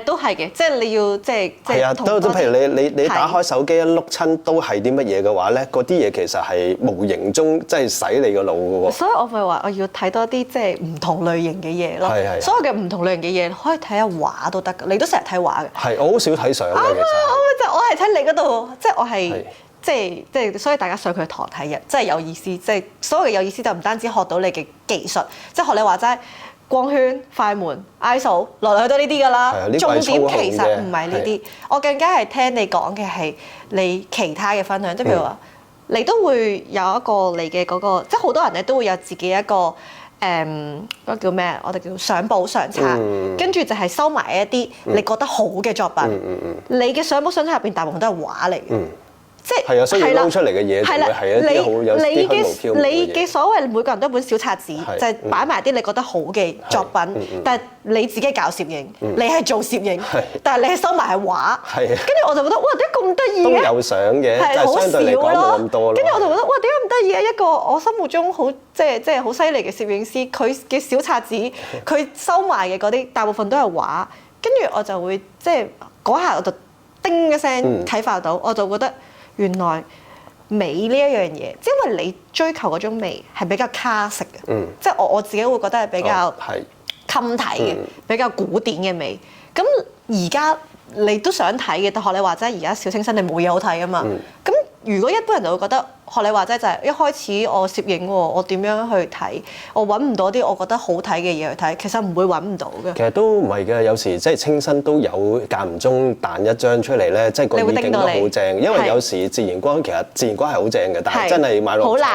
都係嘅，即係你要即係係啊，都譬如你打開手機一碌親都係啲乜嘢嘅話咧，嗰啲嘢其實係無形中即係洗你個腦嘅喎。所以我咪話我要睇多啲即係唔同類型嘅嘢咯。係。所有嘅唔同類型嘅嘢可以睇下畫都得㗎，你都成日睇畫嘅。係，我好少睇相嘅其實。我係睇你嗰度，即係我係即係，所以大家上佢堂睇嘅，真係有意思。即係所謂嘅有意思就唔單止學到你嘅技術，即係學你話齋。光圈、快門、ISO 來來去都呢啲㗎啦。重點其實唔係呢啲，我更加係聽你講嘅係你其他嘅分享，即係譬如話，你都會有一個你嘅嗰個，即係好多人咧都會有自己一個嗰個叫咩？我哋叫相簿相冊，跟住就係收埋一啲你覺得好嘅作品。你嘅相簿相冊入邊大部分都係畫嚟嘅。即係所以撈出嚟嘅嘢就會係一啲好有啲虛無縹緲嘅嘢。你嘅所謂每個人都本小冊子，就係擺埋啲你覺得好嘅作品，但係你自己搞攝影，你係做攝影，但係你係收埋係畫。跟住我就覺得哇，點解咁得意嘅？都有相嘅，但係相對嚟講冇咁多咯。跟住我就覺得哇，點解咁得意嘅？一個我心目中好即係好犀利嘅攝影師，佢嘅小冊子，佢收埋嘅嗰啲大部分都係畫。跟住我就會即係嗰下我就叮一聲啟發到，我就覺得。原來美呢一樣嘢，因為你追求嗰種美係比較卡式嘅，即係我自己會覺得係比較襟睇嘅，比較古典嘅美。咁而家你都想睇嘅，但學你話齋，而家小清新你冇嘢好睇啊嘛。咁如果一般人就會覺得學你話齋就係一開始我攝影喎，我點樣去睇？我揾唔到啲我覺得好睇嘅嘢去睇，其實唔會揾唔到嘅。其實都唔係嘅，有時即係清新都有間唔中彈一張出嚟咧，即係個意境都好正。因為有時自然光其實自然光係好正嘅，但係真係買六彩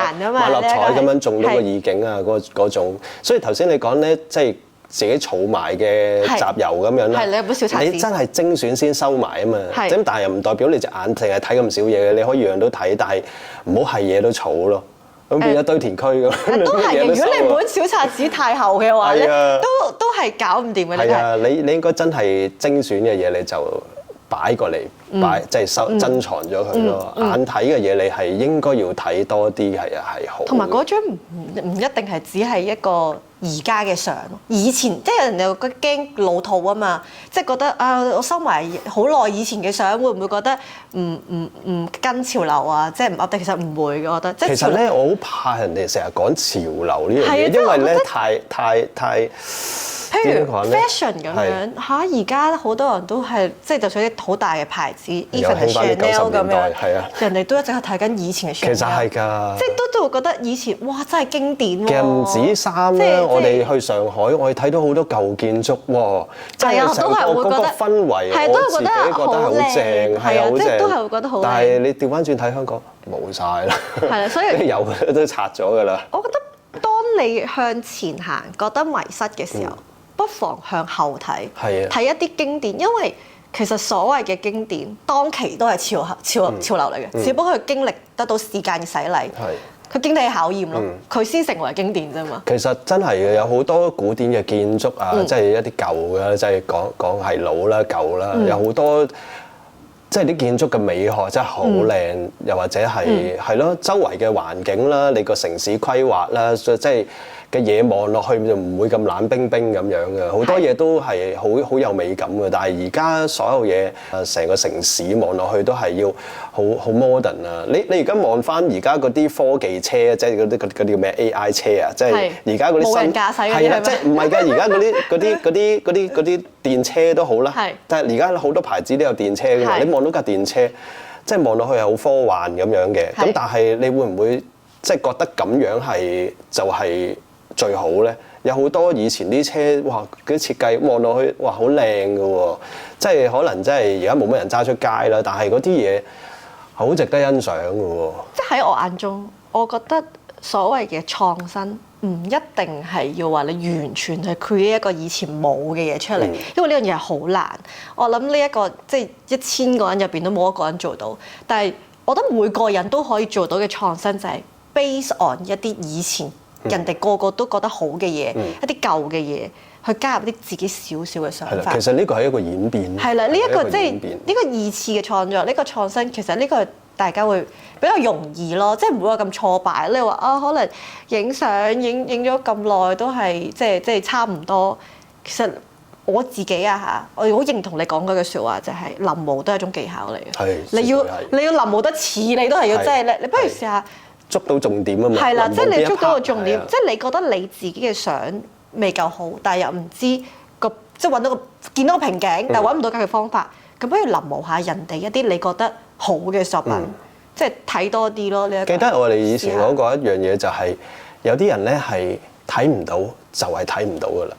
咁樣中到個意境啊嗰種。所以頭先你講咧，即係。自己儲埋嘅集郵咁樣啦，你有本小冊子，你真係精選先收埋啊嘛。咁但係又唔代表你隻眼淨係睇咁少嘢嘅，你可以樣樣都睇，但係唔好係嘢都儲咯。咁變咗堆填區咁。都係嘅，如果你本小冊子太厚嘅話咧，都係搞唔掂嘅。係啊，你應該真係精選嘅嘢你就擺過嚟，即係珍藏咗佢咯。眼睇嘅嘢你係應該要睇多啲，係好。同埋嗰張唔一定係只係一個。而家嘅相。以前即係人哋會驚老土啊嘛，即係覺得啊，我收埋好耐以前嘅相，會唔會覺得唔跟潮流啊？即係唔 update，其實唔會嘅，我覺得。其實咧，我好怕人哋成日講潮流呢樣嘢，因為咧太。譬如 fashion 咁樣嚇，而家好多人都係即係就算啲好大嘅牌子 ，even Chanel 咁樣，人哋都一直係睇緊以前嘅 Chanel。其實係㗎，即係都會覺得以前哇真係經典喎。其實唔止衫啦，我哋去上海，我哋睇到好多舊建築喎，即係成個嗰個氛圍，我自己覺得係好正，係好正。即係都係會覺得好靚。但係你調翻轉睇香港，冇晒啦。係啊，所以有都拆咗㗎啦。我覺得當你向前行，覺得迷失嘅時候，不妨向後睇，睇一啲經典，因為其實所謂嘅經典，當期都係潮流嚟嘅，只不過佢經歷得到時間嘅洗禮，佢經歷考驗咯，佢先成為經典啫嘛。其實真係嘅，有好多古典嘅建築啊，即係一啲舊嘅，即係講係老啦、舊啦，有好多即係啲建築嘅美學真係好靚，又或者係咯，周圍嘅環境啦，你個城市規劃啦，即係嘅嘢望落去就唔會咁冷冰冰咁樣嘅，好多嘢都係好有美感嘅。但係而家所有嘢成個城市望落去都係要好 modern 啊！你而家望翻而家嗰啲科技車，即係嗰啲叫咩 AI 車啊，即係而家嗰啲新無人駕駛係啦，即係唔係㗎？而家嗰啲電車都好啦，但係而家好多牌子都有電車㗎嘛。你望到架電車，即係望落去係好科幻咁樣嘅。咁但係你會唔會即係覺得咁樣係就係最好咧？有好多以前啲車，哇！嗰啲設計望落去，哇，好靚㗎喎！即係可能真係而家冇乜人揸出街啦，但係嗰啲嘢好值得欣賞㗎喎。即係喺我眼中，我覺得所謂嘅創新唔一定係要話你完全去 create 一個以前冇嘅嘢出嚟，因為呢樣嘢係好難。我諗呢一個即係1000個人入邊都冇一個人做到，但係我覺得每個人都可以做到嘅創新就係 base on 一啲以前人哋個個都覺得好嘅嘢，一啲舊嘅嘢，去加入啲自己少少嘅想法。其實呢個係一個演變。係啦，呢一個即係呢個二次嘅創作，呢個創新，其實呢個大家會比較容易咯，即係唔會話咁挫敗。你話啊，可能影相影咗咁耐都係即係差唔多。其實我自己啊嚇，我好認同你講嗰句説話，就係臨摹都係一種技巧嚟嘅。你要臨摹得似，你都係要即係你不如試下捉到重點啊嘛。係啦，即係你捉到個重點，即係你覺得你自己嘅相未夠好，但係又唔知即係揾到見到個瓶頸，但係揾唔到解決方法，咁不如臨摹下人哋一啲你覺得好嘅作品，即係睇多啲咯。呢一個記得我哋以前講過一樣嘢，就係有啲人咧係睇唔到，就係睇唔到噶啦。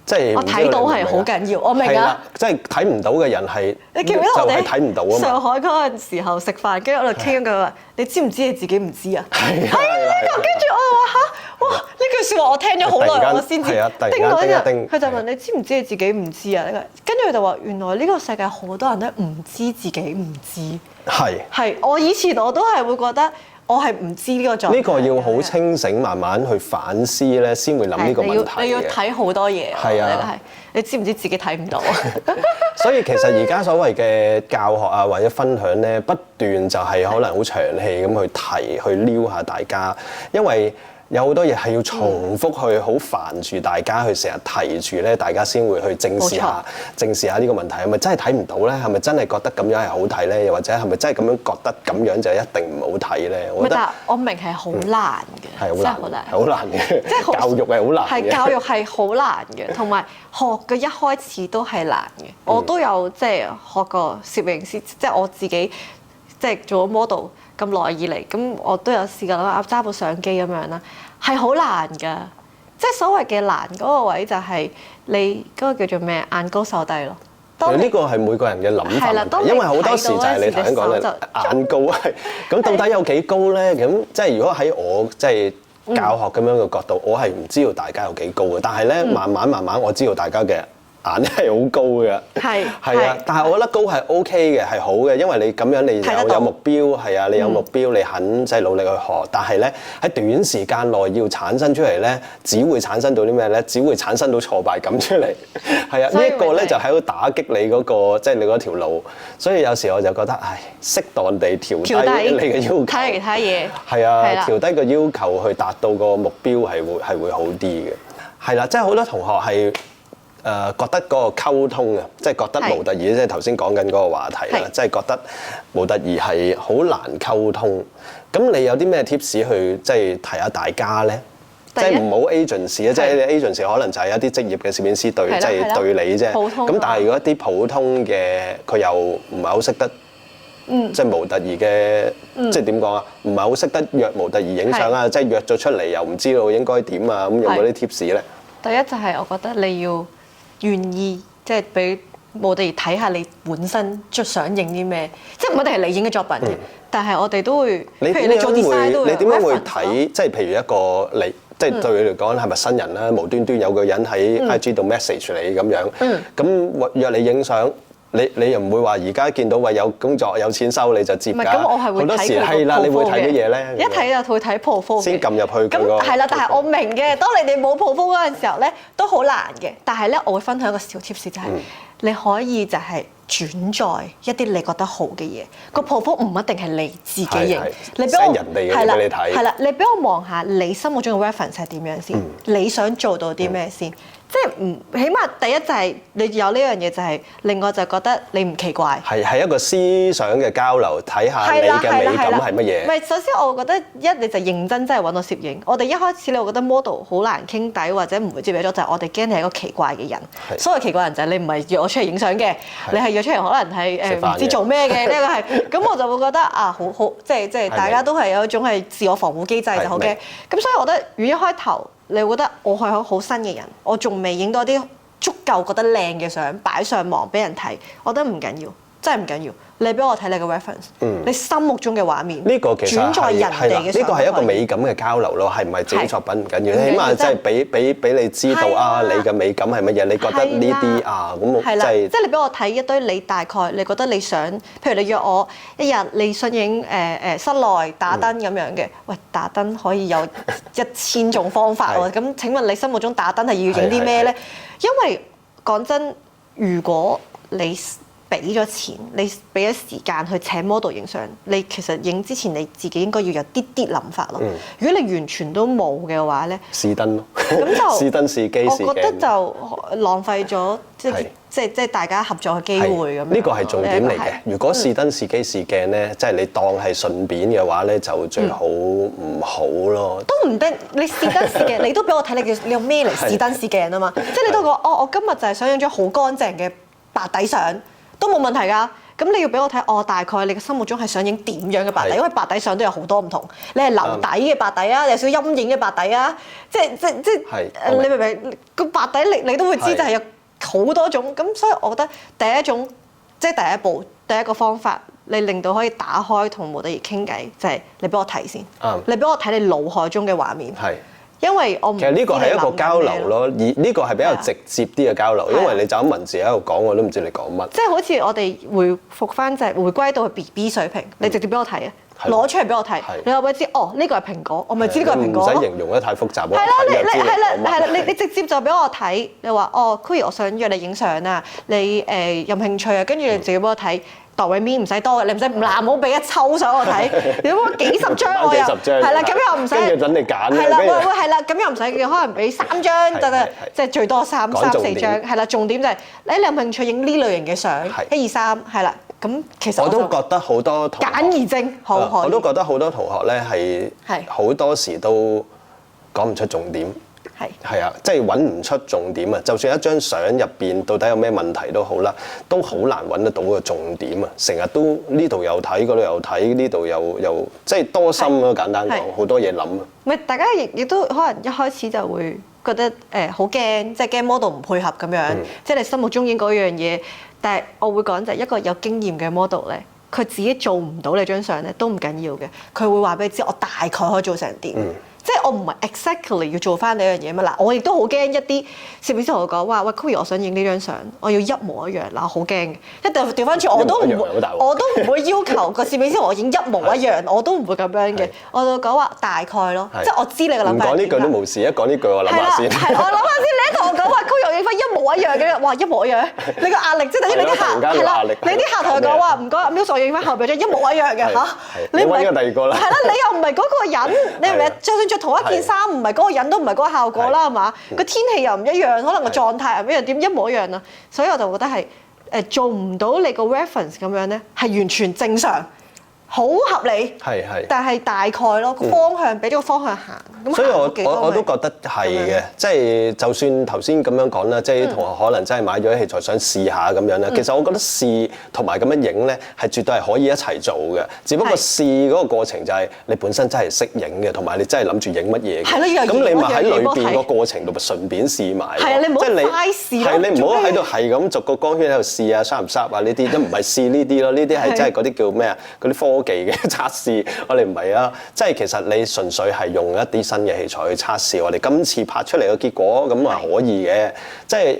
即係我睇到係好緊要，我明啊。即係睇唔到嘅人係，你記唔記得我哋睇唔到啊嘛？上海嗰陣時候食飯，跟住我哋傾一句話：你知唔知你自己唔知啊？係呢個，跟住我話嚇，哇！呢句説話我聽咗好耐，我先知。叮到一日，佢就問你知唔知你自己唔知啊？跟住佢就話：原來呢個世界好多人都唔知自己唔知。係我以前我都係會覺得。我係唔知呢個狀態。呢個要好清醒，慢慢去反思咧，先會諗呢個問題。你要睇好多嘢。係啊，你知唔知自己睇唔到啊？所以其實而家所謂嘅教學啊，或者分享咧，不斷就係可能好長氣咁去提、去撩下大家，因為有好多嘢係要重複去好煩住大家，去成日提住咧，大家先會去正視下呢個問題。係咪真係睇唔到咧？係咪真係覺得咁樣係好睇咧？又或者係咪真係咁樣覺得咁樣就一定唔好睇咧？我覺得我明係好難嘅，係好難嘅，即係教育係好難嘅。係教育係好難嘅，同埋學嘅一開始都係難嘅。我都有即係學過攝影師，即係我自己即係做咗 model。咁耐以嚟，咁我都有試過啦，揸部相機咁樣啦，係好難㗎。即係所謂嘅難嗰個位就係你嗰個叫做咩眼高手低咯。呢個係每個人嘅諗法問題，因為好多時就係你頭先講嘅眼高係。咁到底有幾高咧？咁即係如果喺我即係教學咁樣嘅角度，我係唔知道大家有幾高嘅。但係咧，慢慢我知道大家嘅眼係好高嘅，係啊，但係我覺得高係 OK 嘅，係好嘅，因為你咁樣你有目標，係啊，你有目標，你肯即係努力去學。但係咧喺短時間內要產生出嚟咧，只會產生到啲咩咧？只會產生到挫敗感出嚟。係啊，呢一個咧就喺度打擊你嗰個即係你嗰條路。所以有時我就覺得，唉，適當地調低你嘅要求，睇其他嘢。係啊，調低個要求去達到個目標係會好啲嘅。係啦，即係好多同學係覺得嗰個溝通啊，即係覺得模特兒即係頭先講緊嗰個話題啦，即係覺得模特兒係好難溝通。咁你有啲咩 tips 去即係提下大家咧？即係唔好 agency 啊，即係 agency 可能就係一啲職業嘅攝影師對，即係對你啫。咁但係如果一啲普通嘅，佢又唔係好識得，即係模特兒嘅，即係點講啊？唔係好識得約模特兒影相啊，即係約咗出嚟又唔知道應該點啊，咁有冇啲 tips 咧？第一就係我覺得你要願意，即係俾模特兒睇下你本身想影啲咩，即係唔一定係你影嘅作品嘅，但係我哋都會，譬如你做 design 都會，你點樣會睇？即係譬如一個你。即係對你嚟講係咪新人啦？無端端有個人喺 IG 度 message 你咁樣，咁約你影相，你又唔會話而家見到有工作有錢收你就接㗎。唔係，咁我係會睇佢個 profile 嘅。好多時係啦，你會睇乜嘢咧？一睇就會睇 profile 先撳入去佢個。咁係啦，但係我明嘅。當你哋冇 profile 嗰陣時候咧，都好難嘅。但係咧，我會分享一個小 tips 就係你可以就係轉載一啲你覺得好嘅嘢。個 profile 唔一定係你自己影，你俾我人哋嘅俾你睇。係啦，你俾我望下你心目中嘅 reference 係點樣先？你想做到啲咩先？即係起碼第一就係你有呢樣嘢，就係另外就覺得你唔奇怪。係一個思想嘅交流，睇下你嘅美感係乜嘢。唔係，首先我覺得你就認真真係揾我攝影。我哋一開始你會覺得 model 好難傾偈或者唔會接觸咗，就係我哋驚你係一個奇怪嘅人。所謂奇怪人就係你唔係約我出嚟影相嘅，你係約出嚟可能係唔知做咩嘅呢個係。咁我就會覺得好即係大家都係有一種係自我防護機制就好嘅。咁所以我覺得如果一開頭你會覺得我係好新嘅人，我仲未影到啲足夠覺得靚嘅相擺上網俾人睇，我覺得唔緊要，真係唔緊要。你俾我睇你嘅 reference，你心目中嘅畫面，呢個其實轉載人哋嘅相，呢個係一個美感嘅交流咯，係唔係自己作品唔緊要，起碼即係俾你知道啊，你嘅美感係乜嘢，你覺得呢啲啊咁即係你俾我睇一堆你大概你覺得你想，譬如你約我一日你想影室內打燈咁樣嘅，喂打燈可以有1000種方法喎，咁請問你心目中打燈係要影啲咩咧？因為講真，如果你俾咗錢，你俾咗時間去請 model 影相，你其實影之前你自己應該要有啲諗法咯。如果你完全都冇嘅話咧，試燈咯，咁就試燈試機，我覺得就浪費咗即係大家合作嘅機會咁樣。呢個係重點嚟嘅。如果試燈試機試鏡咧，即係你當係順便嘅話咧，就最好唔好咯。都唔得，你試燈試鏡，你都俾我睇你用咩嚟試燈試鏡啊嘛？即係你都講我今日就係想影張好乾淨嘅白底相。都冇問題㗎，咁你要俾我睇，大概你嘅心目中係想影點樣嘅白底？因為白底相都有好多唔同，你係留底嘅白底啊，有少少陰影嘅白底啊，即係你明唔明？個白底你都會知，就係有好多種，咁所以我覺得第一種即係第一步，第一個方法，你令到可以打開同模特兒傾偈，就係你俾我睇先，你俾我睇你腦海中嘅畫面。因為我唔其實呢個係一個交流咯，而呢個係比較直接啲嘅交流，因為你就咁文字喺度講，我都唔知你講乜。即係好似我哋回復翻就係回歸到去 BB 水平，你直接俾我睇啊，攞出嚟俾我睇，你可唔可以知？呢個係蘋果，我咪知呢個係蘋果。唔使形容得太複雜。係啦，你直接就俾我睇，你話Koey，我想約你影相啊，你有冇興趣啊？跟住你直接俾我睇。度位面唔使多嘅，你唔使唔好俾一抽相我睇，你幫我幾十張我又係啦，咁又唔使跟住等你揀係啦，會係啦，咁又唔使可能俾3張就得，即係最多3、4張係啦。重點就係你有興趣影呢類型嘅相，1、2、3係啦。咁其實我都覺得好多同學簡而精，我都覺得好多同學咧係好多時都講唔出重點。係啊，即係揾唔出重點啊！就算一張相入邊到底有咩問題都好啦，都好難揾得到個重點啊！成日都呢度又睇，嗰度又睇，呢度又即係多心咯。簡單講，好多嘢諗啊！唔係大家亦都可能一開始就會覺得好驚，即係驚 model 唔配合咁樣，即係你心目中影嗰樣嘢。但係我會講就係一個有經驗嘅 model 咧，佢自己做唔到你張相咧都唔緊要嘅，佢會話俾你知我大概可以做成點。即係我唔係 exactly 要做翻呢樣嘢嘛。嗱，我亦都好驚一啲攝影師同我講話，喂 Koey，我想影呢張相，我要一模一樣。嗱，好驚嘅，一定調翻轉，我都唔會要求個攝影師同我影一模一樣，我都唔會咁樣嘅。我就講話大概咯，即係我知你嘅諗法。唔講呢句都冇事，一講呢句我諗下先。係，我諗下先。你同我講話 Koey，我影翻一模一樣嘅，哇，一模一樣，你個壓力即係等於你啲客係啦，你啲客同佢講話唔該，Muse，我影翻後邊張一模一樣嘅嚇，你揾個第二個啦。係啦，你又唔係嗰個人，你明唔明？就算着同一件衫，唔係嗰個人都唔係嗰個效果啦，係嘛？個天氣又唔一樣，可能個狀態又唔一樣，點一模一樣啊？所以我就覺得係做唔到你個 reference 咁樣咧，係完全正常。好合理，但係大概咯，個方向俾咗個方向行。所以我都覺得係嘅，即係就算頭先咁樣講啦，即係啲同學可能真係買咗啲器材想試下咁樣啦。其實我覺得試同埋咁樣影咧，係絕對係可以一齊做嘅。只不過試嗰個過程就係你本身真係識影嘅，同埋你真係諗住影乜嘢嘅。咁你咪喺裏邊個過程度咪順便試埋。係啊，你唔好齋試咯。係你唔好喺度係咁逐個光圈喺度試啊，濕唔濕啊呢啲都唔係試呢啲咯，呢啲係真係嗰啲叫咩啊？嗰啲科技嘅測試，我哋唔係啊，即係其實你純粹係用一啲新嘅器材去測試我哋今次拍出嚟嘅結果，咁啊可以嘅，即係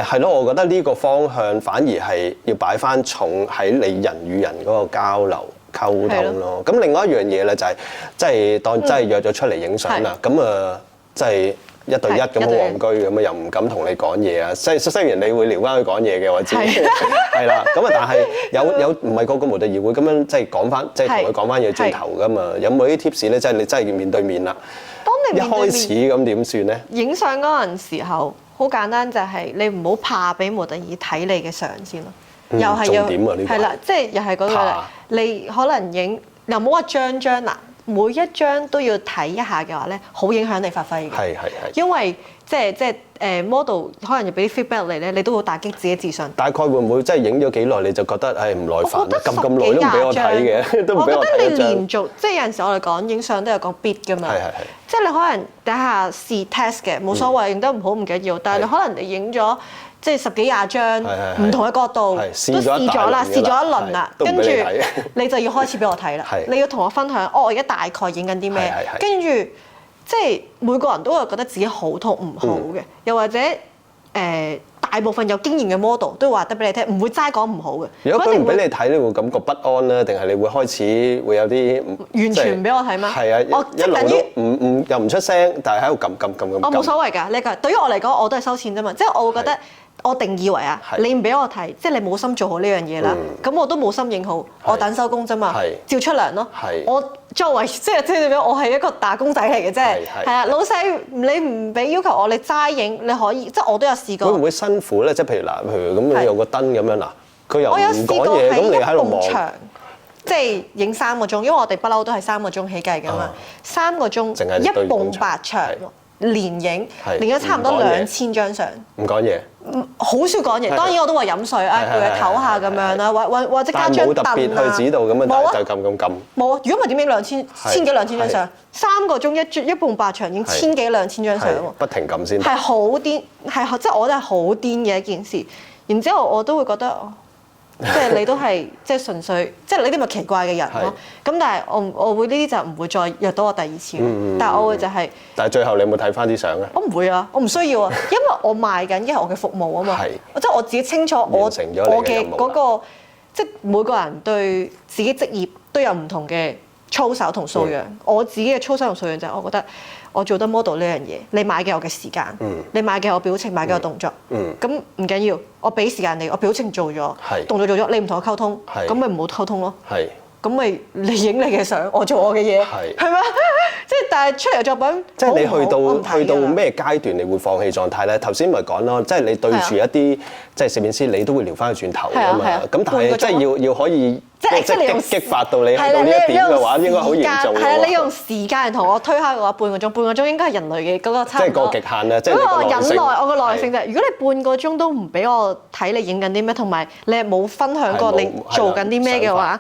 係咯，我覺得呢個方向反而係要擺翻重喺你人與人嗰個交流溝通咯。咁另外一樣嘢咧就係即係當真係約咗出嚟影相啦，咁啊即係。一對一咁好戇居咁啊，又唔敢同你講嘢啊！雖然你會撩翻佢講嘢嘅，我知係啦。咁啊，但係有唔係個個模特兒會咁樣即係講翻，即係同佢講翻嘢轉頭噶嘛？有冇啲 tips 咧？即係你真係要面對面啦。當你面對面一開始咁點算咧？影相嗰陣時候，好簡單就係你唔好怕俾模特兒睇你嘅相先咯。又係要係啦，即係又係嗰個你可能影又冇話張嗱。每一張都要睇一下嘅話咧，好影響你發揮嘅。係。因為即係model 可能要俾啲 feedback 嚟咧，你都會打擊自己自信。大概會唔會即係影咗幾耐你就覺得唔耐煩啦？咁耐都唔俾我睇嘅，都唔俾我睇。我覺得你連續即係有陣時我哋講影相都有講 beat 㗎嘛。即係你可能底下試 test 嘅冇所謂，影得唔好唔緊要，但係你可能你影咗。即係10幾20張唔同嘅角度都試咗啦，試咗一輪啦，跟住你就要開始俾我睇啦。你要同我分享，我而家大概影緊啲咩？跟住即係每個人都會覺得自己好同唔好嘅，又或者大部分有經驗嘅 model 都會話得俾你聽，唔會齋講唔好嘅。如果佢唔俾你睇，你會感覺不安啦，定係你會開始會有啲完全唔俾我睇咩？係啊，一路都又唔出聲，但係喺度撳。我冇所謂㗎，呢個對於我嚟講我都係收錢啫嘛，即係我會覺得。我定義為啊，你唔俾我睇，即係你冇心做好呢樣嘢啦。咁我都冇心影好，我等收工啫嘛，照出糧咯。我作為即係點樣？我係一個打工仔嚟嘅啫。係啊，老細你唔俾要求我，你齋影你可以，即係我都有試過。會唔會辛苦咧？即係譬如咁，你有個燈咁樣嗱，佢又唔講嘢，咁你喺度望。即係影3個鐘，因為我哋不嬲都係3個鐘起計㗎嘛。3個鐘一埲白牆。連影咗差唔多2000張相，唔講嘢，好少講嘢。當然我都話飲水啊，叫佢唞下咁樣啦，或者加張凳啊。冇特別去指導咁樣，冇啊，就撳。冇啊！如果唔係點影千幾2000張相？3個鐘一埲白牆影千幾2000張相喎，不停撳先。係好癲，係即係我覺得係好癲嘅一件事。然之後我都會覺得。即係你都係即係純粹，即係你啲咪奇怪嘅人咯。咁但係我會呢啲就唔會再約到我第二次。但係我會就係。但係最後你有冇睇翻啲相咧？我唔會啊，我唔需要啊，因為我賣緊嘅係我嘅服務啊嘛。即係我自己清楚我嘅嗰個，即係每個人對自己職業都有唔同嘅操守同素養。我自己嘅操守同素養就係我覺得。我做得 model 呢樣嘢，你買嘅我嘅時間，你買嘅我表情，買嘅我動作，咁唔緊要，我俾時間你，我表情做咗，動作做咗，你唔同我溝通，咁咪唔好溝通咯。咁咪你影你嘅相，我做我嘅嘢，係咪？即係但係出嚟作品，即係你去到咩階段，你會放棄狀態咧？頭先咪講咯，即係你對住一啲即係攝影師，你都會撩翻佢轉頭㗎嘛。咁但係即係要可以即係激發到你去到呢一點嘅話，應該好嚴重。係啊，你用時間同我推開嘅話，半個鐘應該係人類嘅嗰個差唔多。即係個極限啊！即係嗰個忍耐，我個耐性就係，如果你半個鐘都唔俾我睇你影緊啲咩，同埋你係冇分享過你做緊啲咩嘅話。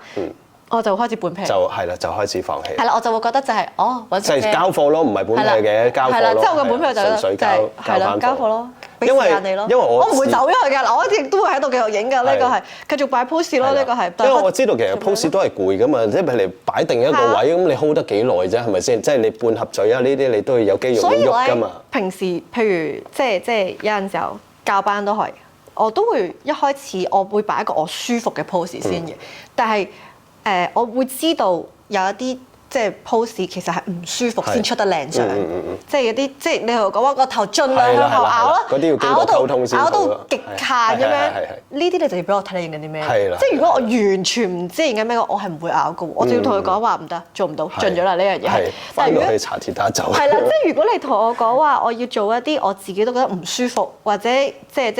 我就開始半劈，就係啦，就開始放棄。係啦，我就會覺得就係揾食嘅，就係交貨咯，唔係半劈嘅交貨咯。係啦，即係我嘅本票就純粹交貨咯，俾時間你咯。因為我唔會走咗去㗎，我一直都會喺度繼續影㗎。呢個係繼續擺 pose 咯，呢個係。因為我知道其實 pose 都係攰㗎嘛，即係譬如你擺定一個位咁，你 hold 得幾耐啫？係咪先？即係你半合嘴啊呢啲，你都要有肌肉喐㗎嘛。平時譬如即係有陣時候教班都係，我都會一開始我會擺一個我舒服嘅 pose 先嘅，但係。我會知道有一啲即係 pose 其實係唔舒服先出得靚相，即係嗰啲即係你同我講話個頭盡量向後拗啦，嗰啲要經過溝通先拗到極限咁樣，呢啲你就要俾我睇你影緊啲咩。即係如果我完全唔知影緊咩，我係唔會拗嘅，我就要同佢講話唔得，做唔到，盡咗啦呢樣嘢係。翻到去查鐵打走。係啦，即係如果你同我講話，我要做一啲我自己都覺得唔舒服，或者即係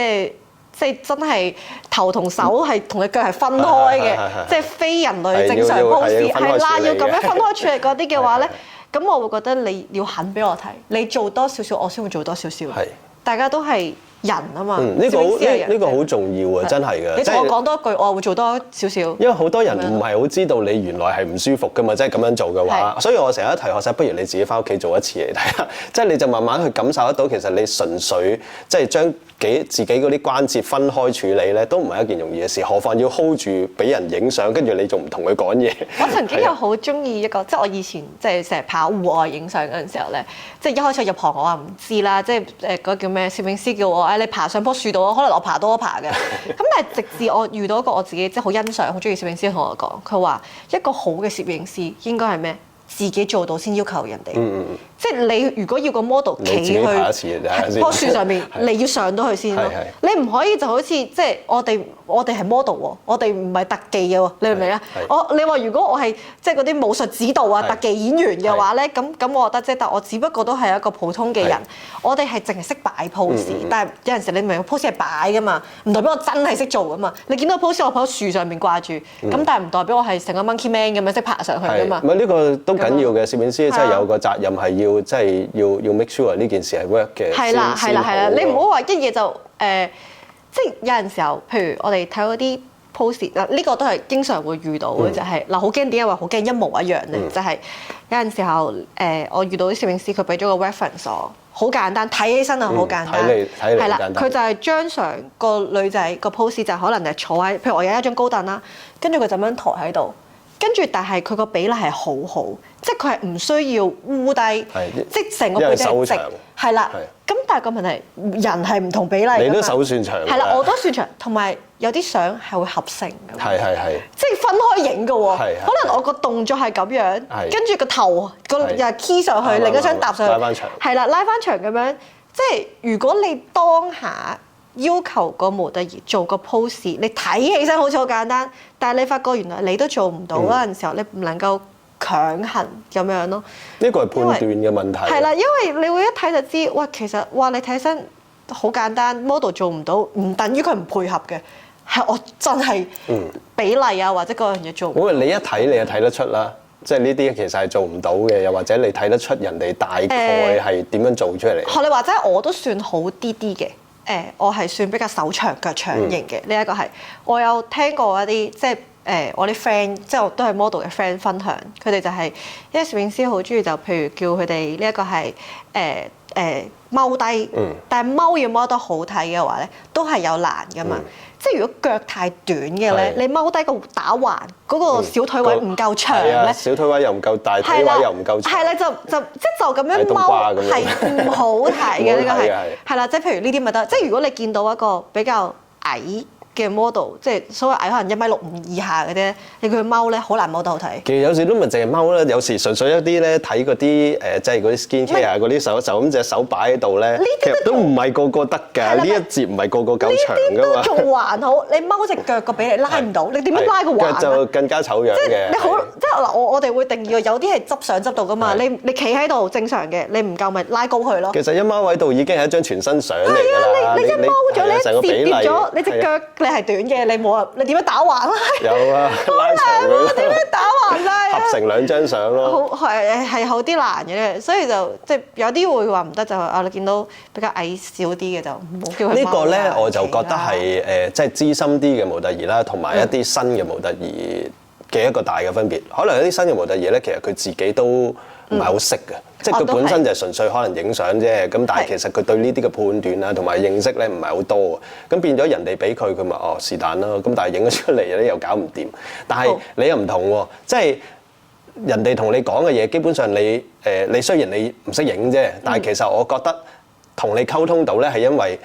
真係頭同手係同隻腳係分開嘅，即係非人類正常 pose 係啦，要咁樣分開處理嗰啲嘅話咧，咁我會覺得你要肯俾我睇，你做多少少，我先會做多少少。大家都係人啊嘛，呢個好重要啊，真係嘅。你同我講多一句，我會做多少少。因為好多人唔係好知道你原來係唔舒服㗎嘛，即係咁樣做嘅話，所以我成日提學生，不如你自己翻屋企做一次嚟睇下，即係你就慢慢去感受得到，其實你純粹即係將自己嗰啲關節分開處理咧，都唔係一件容易嘅事。何況要 hold 住俾人影相，跟住你仲唔同佢講嘢。我曾經又好中意一個，即係我以前即係成日跑戶外影相嗰陣時候咧，即係一開始入行我話唔知啦，即係嗰個叫咩攝影師叫我，你爬上棵樹度，可能我爬多一爬嘅。咁但係直至我遇到一個我自己即係好欣賞、好中意攝影師同我講，佢話一個好嘅攝影師應該係咩？自己做到先要求人哋，即係你如果要個 model 企去棵樹上面，你要上到去先咯。你唔可以就好似即係我哋係 model 喎，我哋唔係特技嘅喎，你明唔明啊？你話如果我係即係嗰啲武術指導啊、特技演員嘅話咧，咁我覺得啫，但我只不過都係一個普通嘅人，我哋係淨係識擺 pose，但係有陣時你明 pose 係擺噶嘛，唔代表我真係識做噶嘛。你見到 pose 我喺樹上面掛住，咁但係唔代表我係成個 monkey man 咁樣識爬上去噶嘛。唔係呢個都緊要嘅，攝影師真係有個責任係要即係要 make sure 呢件事係 work 嘅。係啦，你唔好話一嘢就即係有陣時候，譬如我哋睇嗰啲 pose 嗱，呢個都係經常會遇到嘅，就係嗱好驚點解話好驚一模一樣咧？就係有陣時候我遇到啲攝影師，佢俾咗個 reference 我，好簡單，睇起身係好簡單，係啦，佢就係張相個女仔個 pose 就可能係坐喺，譬如我有一張高凳啦，跟住佢就咁樣抬喺度。跟住，但係佢個比例係好好，即係佢係唔需要烏低，即係成個背脊係直，係啦。咁但係個問題，人係唔同比例㗎嘛。你都手算長。係啦，我都算長，同埋有啲相係會合成㗎。係。即係分開影㗎喎。可能我個動作係咁樣，跟住個頭又 key 上去，另一張搭上去。拉翻長。係啦，拉翻長咁樣。即係如果你當下要求個模特兒做個 pose，你睇起身好似好簡單，但係你發覺原來你都做唔到嗰陣時候，你唔能夠強行咁樣咯。呢個係判斷嘅問題。係啦，因為你會一睇就知，哇，其實哇，你睇起身好簡單 ，model 做唔到，唔等於佢唔配合嘅，係我真係比例啊或者嗰樣嘢做唔到。咁你一睇你就睇得出啦，即係呢啲其實係做唔到嘅，又或者你睇得出人哋大概係點樣做出嚟。學你話齋，我都算好啲嘅。我係算比較手長腳長型嘅，呢一個係我有聽過一啲即係我啲 friend，即係都係 model 嘅 friend 分享，佢哋就係因為攝影師好中意就譬如叫佢哋呢一個係踎低，但係踎要踎得好睇嘅話咧，都係有難噶嘛。即係如果腳太短嘅咧，你踎低個打橫嗰個小腿位唔夠長咧，小腿位又唔夠大，腿位又唔夠長，係啦，就咁樣踎係唔好睇嘅，呢個係啦，即係譬如呢啲咪得，即係如果你見到一個比較矮嘅 model， 即係所謂矮可能1.65米以下嘅啫，你佢踎咧好難踎得好睇。其實有時都唔係淨係踎啦，有時純粹一啲咧睇嗰啲即係嗰啲 skin care 嗰啲手就咁隻手擺喺度咧，其實都唔係個個得㗎。呢一節唔係個個夠長㗎嘛。呢啲都仲還好，你踎隻腳個比例拉唔到，你點樣拉個橫？腳就更加醜樣嘅。你好，即係嗱，我哋會定義有啲係執相執到㗎嘛。你企喺度正常嘅，你唔夠咪拉高佢咯。其實一踎喺度已經係一張全身相嚟㗎啦。你一踎咗，你一折咗，你隻腳你係短嘅，你冇啊，你點樣打橫啊？有啊，拉長佢。點樣打橫啦？合成兩張相咯。係好啲難嘅，所以就即係有啲會話唔得，就係你見到比較矮小啲嘅就唔好叫佢踎。呢個咧我就覺得係即係資深啲嘅模特兒啦，同埋一啲新嘅模特兒嘅一個大嘅分別。可能有啲新嘅模特兒咧，其實佢自己都唔係好識嘅。即係佢本身就係純粹可能影相啫，咁但係其實佢對呢啲嘅判斷啊同埋認識咧唔係好多，咁變咗人哋俾佢咪是但啦，咁但係影咗出嚟咧又搞唔掂。但係你又唔同喎，即係人哋同你講嘅嘢，基本上你雖然你唔識影啫，但係其實我覺得同你溝通到咧係因為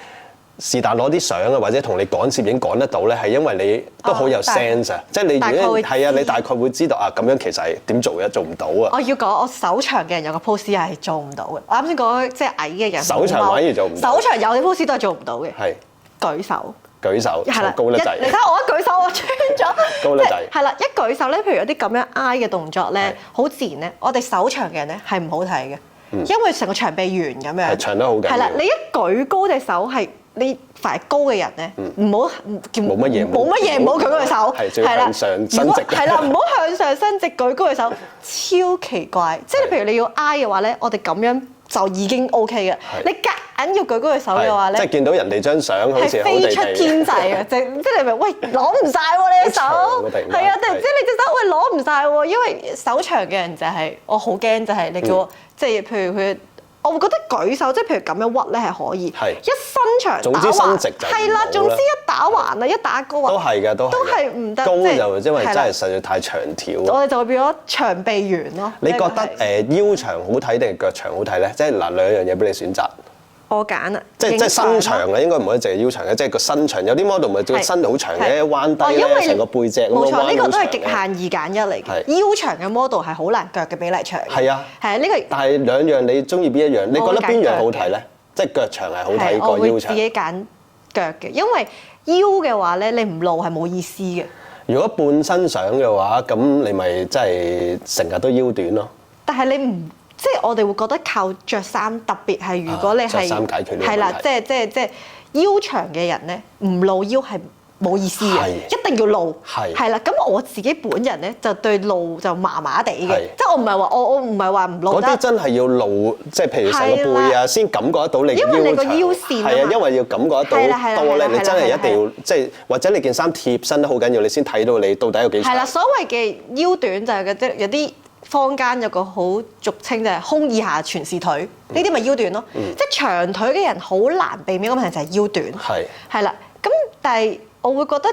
是但攞啲相啊，或者同你講攝影講得到咧，係因為你都好有 sense 啊，即係你如果係啊，你大概會知道啊，咁樣其實係點做嘅，做唔到啊。我要講，我手長嘅人有個 pose 係做唔到嘅。我啱先講即係矮嘅人，手長反而做唔到。手長有啲 pose 都係做唔到嘅。係舉手。舉手，係啦，高得滯。你睇我一舉手，我穿咗。高得滯。係啦，一舉手咧，譬如有啲咁樣挨嘅動作咧，好自然咧。我哋手長嘅人咧係唔好睇嘅，因為成個長臂圓咁樣。係長得好緊要。係啦，你一舉高隻手係你凡係高嘅人咧，唔好叫冇乜嘢，冇乜嘢，唔好舉高隻手。係，要向上伸直。係啦，唔好向上伸直，舉高隻手，超奇怪。即係譬如你要挨嘅話咧，我哋咁樣就已經 OK 嘅。你夾硬要舉高隻手嘅話咧，即係見到人哋張相好似好地地，係飛出天際啊！即係你明？喂，攞唔晒喎你隻手，係啊！即係你隻手喂攞唔晒喎，因為手長嘅人就係我好驚，就係你叫我即係譬如佢。我會覺得舉手即係譬如咁樣屈咧係可以，一伸長總之伸直就係啦，總之一打橫啊，一打高啊，都係嘅，都係唔得。高就因為真係實在太長條。我哋就會變咗長臂猿咯。你覺得腰長好睇定係腳長好睇咧？即係嗱兩樣嘢俾你選擇。我揀啊！即係身長啊，應該唔可以淨係腰長嘅，即係個身長。有啲 model 咪個身好長嘅，彎低咧成個背脊咁樣彎好長嘅。冇錯，呢個都係極限二揀一嚟嘅。腰長嘅 model 係好難腳嘅比例長。係啊，係啊，呢個。但係兩樣你中意邊一樣？你覺得邊樣好睇咧？即係腳長係好睇過腰長。我會自己揀腳嘅，因為腰嘅話咧，你唔露係冇意思嘅。如果半身相嘅話，咁你咪真係成日都腰短咯。但係你唔。即係我哋會覺得靠着衫，特別係如果你係係啦，即係腰長嘅人咧，唔露腰係冇意思嘅，一定要露係啦。咁我自己本人咧就對露就麻麻地嘅，即係我唔係話我唔係話唔露得。嗰啲真係要露，即係譬如成個背啊，先感覺得到你腰長。因為你個腰線係啊，因為要感覺得到多咧，你真係一定要即係或者你件衫貼身得好緊要，你先睇到你到底有幾長。係啦，所謂嘅腰短就係即係有啲。坊間有個好俗稱就係胸以下全是腿，呢啲咪腰短咯。即係長腿嘅人好難避免個問題就係腰短。係啦，咁但係我會覺得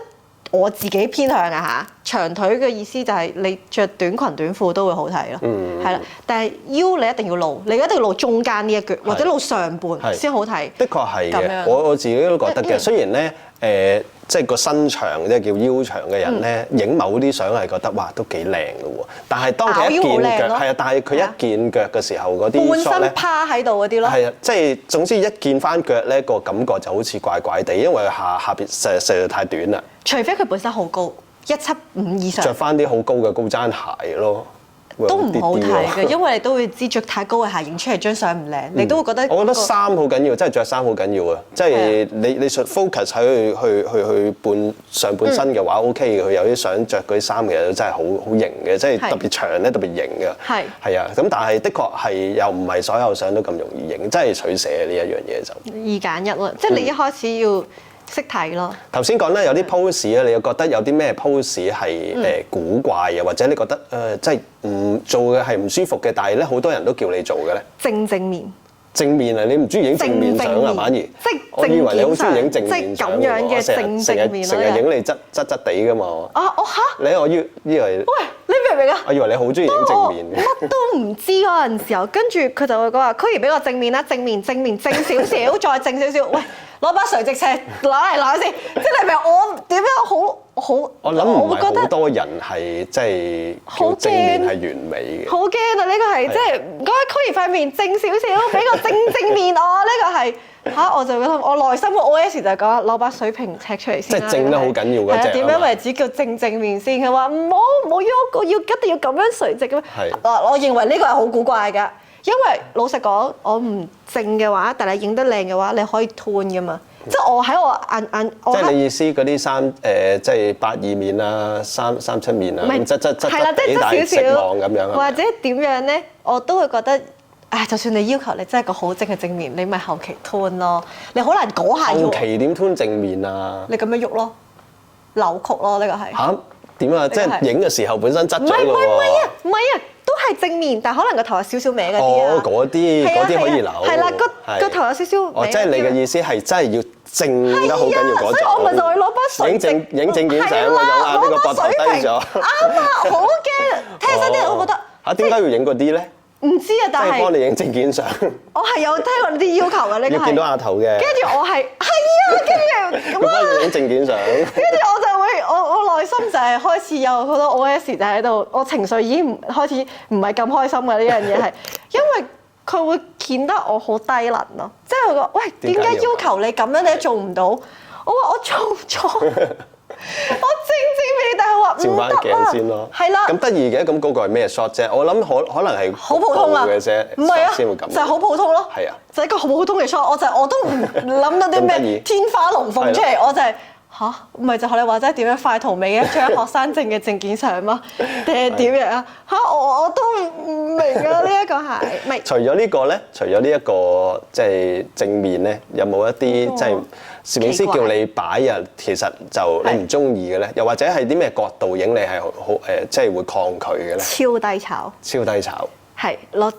我自己偏向啊嚇，長腿嘅意思就係你着短裙短褲都會好睇咯。係啦，但係腰你一定要露，你一定要露中間呢一橛或者露上半先好睇。的確係嘅，我自己都覺得嘅。雖然咧即係個身長即係叫腰長嘅人咧，影某啲相係覺得哇都幾靚嘅喎。但係當佢一見腳係啊，但係佢一見腳嘅時候嗰啲半身趴喺度嗰啲咯。係啊，即係總之一見翻腳咧個感覺就好似怪怪地，因為下邊實在太短啦。除非佢本身好高，175以上。着翻啲好高嘅高踭鞋咯。都唔好睇嘅，因為你都會知着太高嘅鞋影出嚟張相唔靚，你都會覺得。我覺得衫好緊要，真係着衫好緊要啊！即係你 focus 喺去上半身嘅話 OK 嘅，佢有啲想着嗰啲衫其實真係好型嘅，即係特別長咧特別型嘅。係啊，咁但係的確係又唔係所有相都咁容易影，真係取捨呢一樣嘢就。二揀一咯，即係你一開始要。識睇咯。頭先講咧有啲 pose 咧，你又覺得有啲咩 pose 係古怪嘅，或者你覺得即係唔做嘅係唔舒服嘅，但係咧好多人都叫你做嘅咧？正面。正面啊！你唔中意影正面相啊？反而。即係我以為你好中意影正面相喎。即係咁樣嘅正面成日影你質地噶嘛。啊！我嚇。我以為。喂，你明唔明啊？我以為你好中意影正面嘅。乜都唔知嗰陣時候，跟住佢就會講話，佢而俾我正面啦，正面正少少，再正少少。喂！攞把垂直尺攞嚟先，即係你明我點樣好？我諗唔係好多人係即係叫正面係完美嘅。好驚啊！呢個係即係唔該，Chloe塊面正少少，俾個正面我。呢個係嚇，我就覺得我內心嘅 OS 就係講攞把水平尺出嚟先。即係正得好緊要嗰隻。點樣為止叫正面先？佢話唔好喐，一定要咁樣垂直嘅。我認為呢個係好古怪㗎。因為老實講，我唔正嘅話，但係影得靚嘅話，你可以 turn 噶嘛。即係我喺我眼，即係你意思嗰啲衫即係82面啊、37面啊，咁側底大直望咁樣。或者點樣咧？我都會覺得，就算你要求你真係個好正嘅正面，你咪後期 turn 咯。你好難嗰下要。後期點 turn 正面啊？你咁樣喐咯，扭曲咯，呢個係。嚇？點啊？即係影嘅時候本身側咗㗎喎。唔係啊！都係正面，但係可能個頭有少少歪嗰啲啊。嗰啲可以扭。係啦，個頭有少少歪。即係你嘅意思係真係要正得好緊要嗰種。所以我咪就係攞把水影正件相嗰種啊，呢個膊頭低咗。啱啊！好驚，聽晒啲人都覺得嚇點解要影嗰啲咧？唔知啊，但係即係幫你影正件相。我係有聽過呢啲要求嘅呢個係。要見到額頭嘅。跟住我係啊，跟住佢幫你影證件相。跟住我就會，我內心就係開始有好多 OS 就喺度，我情緒已經開始唔係咁開心嘅呢樣嘢係，因為佢會見得我好低能咯，即係佢話喂，點解要求你咁樣你都做唔到？我話我做唔咗。我正俾你，但係話唔得啊！照翻鏡先咯，係啦。咁得意嘅，咁嗰個係咩 shot 啫？我諗可能係好普通啊嘅啫，唔係啊，先會咁。就係好普通咯。係啊，就係一個好普通嘅 shot，我都唔諗到啲咩天花龍鳳出嚟，我就係吓，唔係就學你話齋點樣快圖美嘅張學生證嘅證件相嗎？定係點樣啊？嚇，我都唔明啊！呢一個係咪？除咗呢個咧，除咗呢一個即係正面咧，有冇一啲即係攝影師叫你擺啊？其實就你唔中意嘅咧，又或者係啲咩角度影你係好即係會抗拒嘅咧？超低炒。超低炒。係攞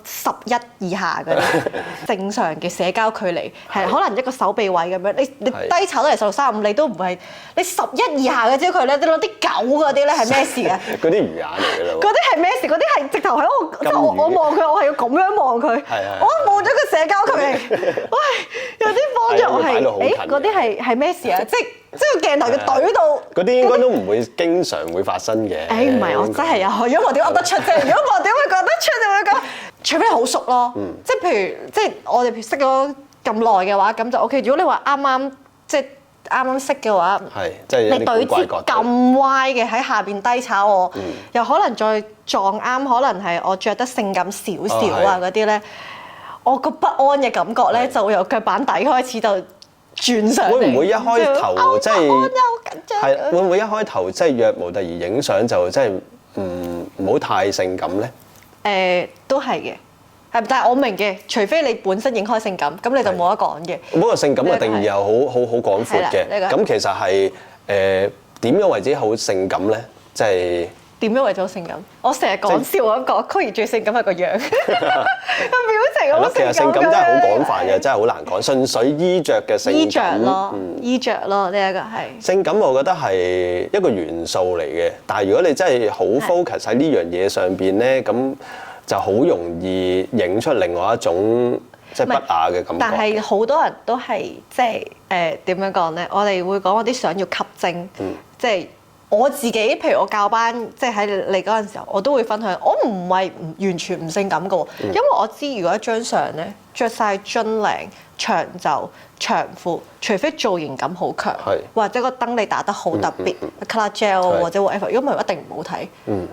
11以下嘅正常嘅社交距離，係可能一個手臂位咁樣。你低炒都係16-35，你都唔係你11以下嘅啫。佢咧，你攞啲狗嗰啲咧係咩事啊？嗰啲魚眼嚟㗎啦。嗰啲係咩事？嗰啲係直頭喺我，即係我望佢，我係要咁樣望佢。我望咗個社交距離，喂，有啲幫助我係，嗰啲係咩事啊？即係個鏡頭要懟到。嗰啲應該都唔會經常會發生嘅。唔係，我真係有，如果我點噏得出啫？如果我點會覺得出就會講，除非你好熟咯。即係譬如，即係我哋識咗咁耐嘅話，咁就 OK。如果你話啱啱識嘅話，即係你對支咁歪嘅喺下邊低炒我，又可能再撞啱，可能係我着得性感少少啊嗰啲咧，我個不安嘅感覺咧就會由腳板底開始就轉上嚟。會唔會一開頭即係係會唔會一開頭即係約模特兒影相就即係唔好太性感咧？都係嘅。但係我明嘅，除非你本身影開性感，咁你就冇得講嘅。不過性感嘅定義又好廣闊嘅。咁其實係點樣為之好性感咧？即係點樣為之好性感？我成日講笑嗰個，Koey最性感係個樣，個表情好性感。其實性感真係好廣泛嘅，真係好難講。純粹衣着嘅性感。衣着咯，呢一個係。性感我覺得係一個元素嚟嘅，但係如果你真係好 focus 喺呢樣嘢上邊咧，咁就好容易影出另外一種即係不雅嘅感覺。但係好多人都係即係點樣講咧？我哋會講我啲相要吸睛，即係我自己。譬如我教班，即係喺你嗰陣時候，我都會分享。我唔係完全唔性感嘅喎，因為我知如果一張相咧着晒樽領長袖長褲，除非造型感好強，或者個燈你打得好特別 ，colour gel 或者 whatever，如果唔係一定唔好睇。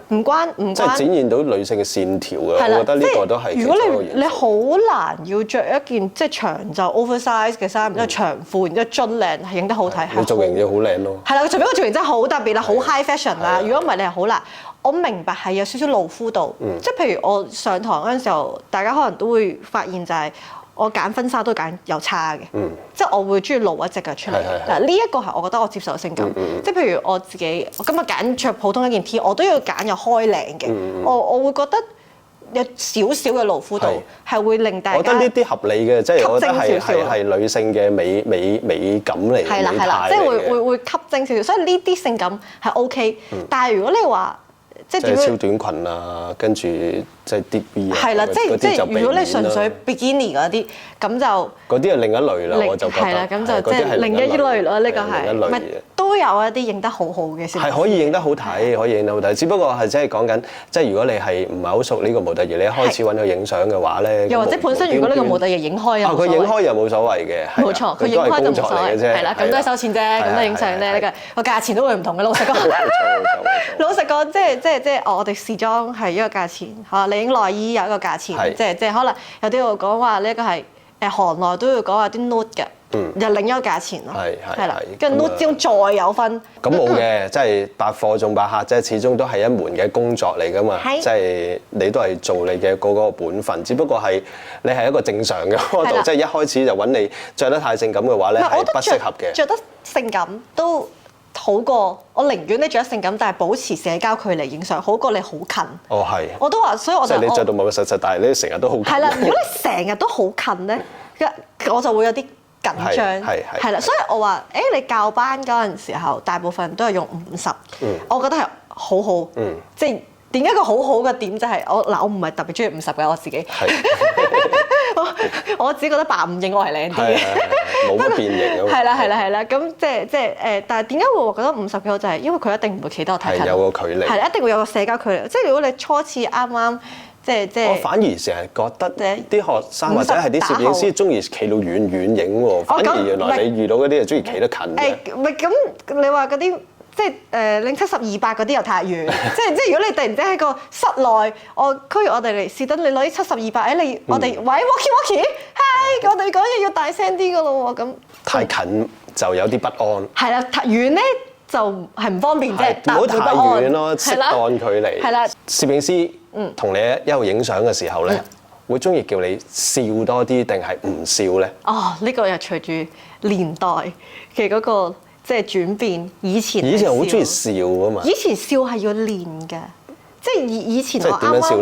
唔關。即係展現到女性嘅線條嘅，我覺得呢個都係。如果你好難要着一件即係長袖 oversize 嘅衫，然之後長褲，然之後樽領係影得好睇。你造型要好靚咯。係啦，除非個造型真係好特別啦，好 high fashion 啦。如果唔係你係好難。我明白係有少少露膚度，即係譬如我上堂嗰陣時候，大家可能都會發現就係我揀婚紗都揀有差嘅，即係我會中意露一隻腳出嚟。嗱，呢一個係我覺得我接受性感，即係譬如我自己，我今日揀着普通一件 T，我都要揀有開領嘅，我會覺得有少少嘅露膚度係會令大家。我覺得呢啲合理嘅，即係我覺得係女性嘅美感嚟嘅。係啦，即係會吸睛少少，所以呢啲性感係 OK。但係如果你話即係超短裙啊，跟住即係 deep V 啊，係啦，即係如果你純粹 bikini 嗰啲，咁就嗰啲係另一類啦，我就覺得係啦，咁就即係另一類咯。呢個係咪都有一啲影得好好嘅先？係可以影得好睇，可以影得好睇。只不過係即係講緊，即係如果你係唔係好熟呢個模特兒，你一開始揾佢影相嘅話咧，又或者本身如果呢個模特兒影開又佢影開又冇所謂嘅，冇錯，佢影開就冇所謂嘅，係啦，咁都係收錢啫，咁都影相咧，呢個價錢都會唔同嘅。老實講，老實講，即係我哋試裝係一個價錢嚇，你影內衣有一個價錢，即係可能有啲會講話呢個係行內都要講話啲 nude 嘅，又另一個價錢咯，係啦，跟住 nude 之後再有分。咁冇嘅，即係百貨中百客，即係始終都係一門嘅工作嚟㗎嘛，即係你都係做你嘅嗰個本分，只不過係你係一個正常嘅角度，即係一開始就揾你着得太性感嘅話咧，係不適合嘅。着得性感都好過，我寧願你着得性感，但係保持社交距離影相，好過你好近。哦，係。我都話，所以我就即係你着到密密實實，但係你成日都好近。係啦，如果你成日都好近咧，我就會有啲緊張。係啦，所以我話，你教班嗰陣時候，大部分人都係用50，我覺得係好好。即係點解個好好嘅點就係我唔係特別中意50嘅我自己。我自己覺得扮唔認我係靚啲嘅，冇乜變形咁。係啦，咁即係但係點解會我覺得50幾號就係因為佢一定唔會企得我太近，係有個距離，係啦，一定會有個社交距離。即係如果你初次啱啱即我反而成日覺得啲學生或者係啲攝影師中意企到遠遠影喎，反而原來你遇到嗰啲係中意企得近嘅。唔係咁，你話嗰啲即係07028嗰啲又太遠，即係如果你突然之間喺個室內，譬如我哋嚟試等你攞啲7028，我哋喂 walkie，嗨，我哋講嘢要大聲啲噶咯喎，咁太近就有啲不安。係啦，太遠咧就係唔方便啫，唔好太遠咯，適當距離。係啦，攝影師同你一路影相嘅時候咧，會中意叫你笑多啲定係唔笑咧？哦，呢個又隨住年代嘅嗰個即係轉變，以前好中意笑啊嘛。以前笑係要練㗎。即係以前我啱啱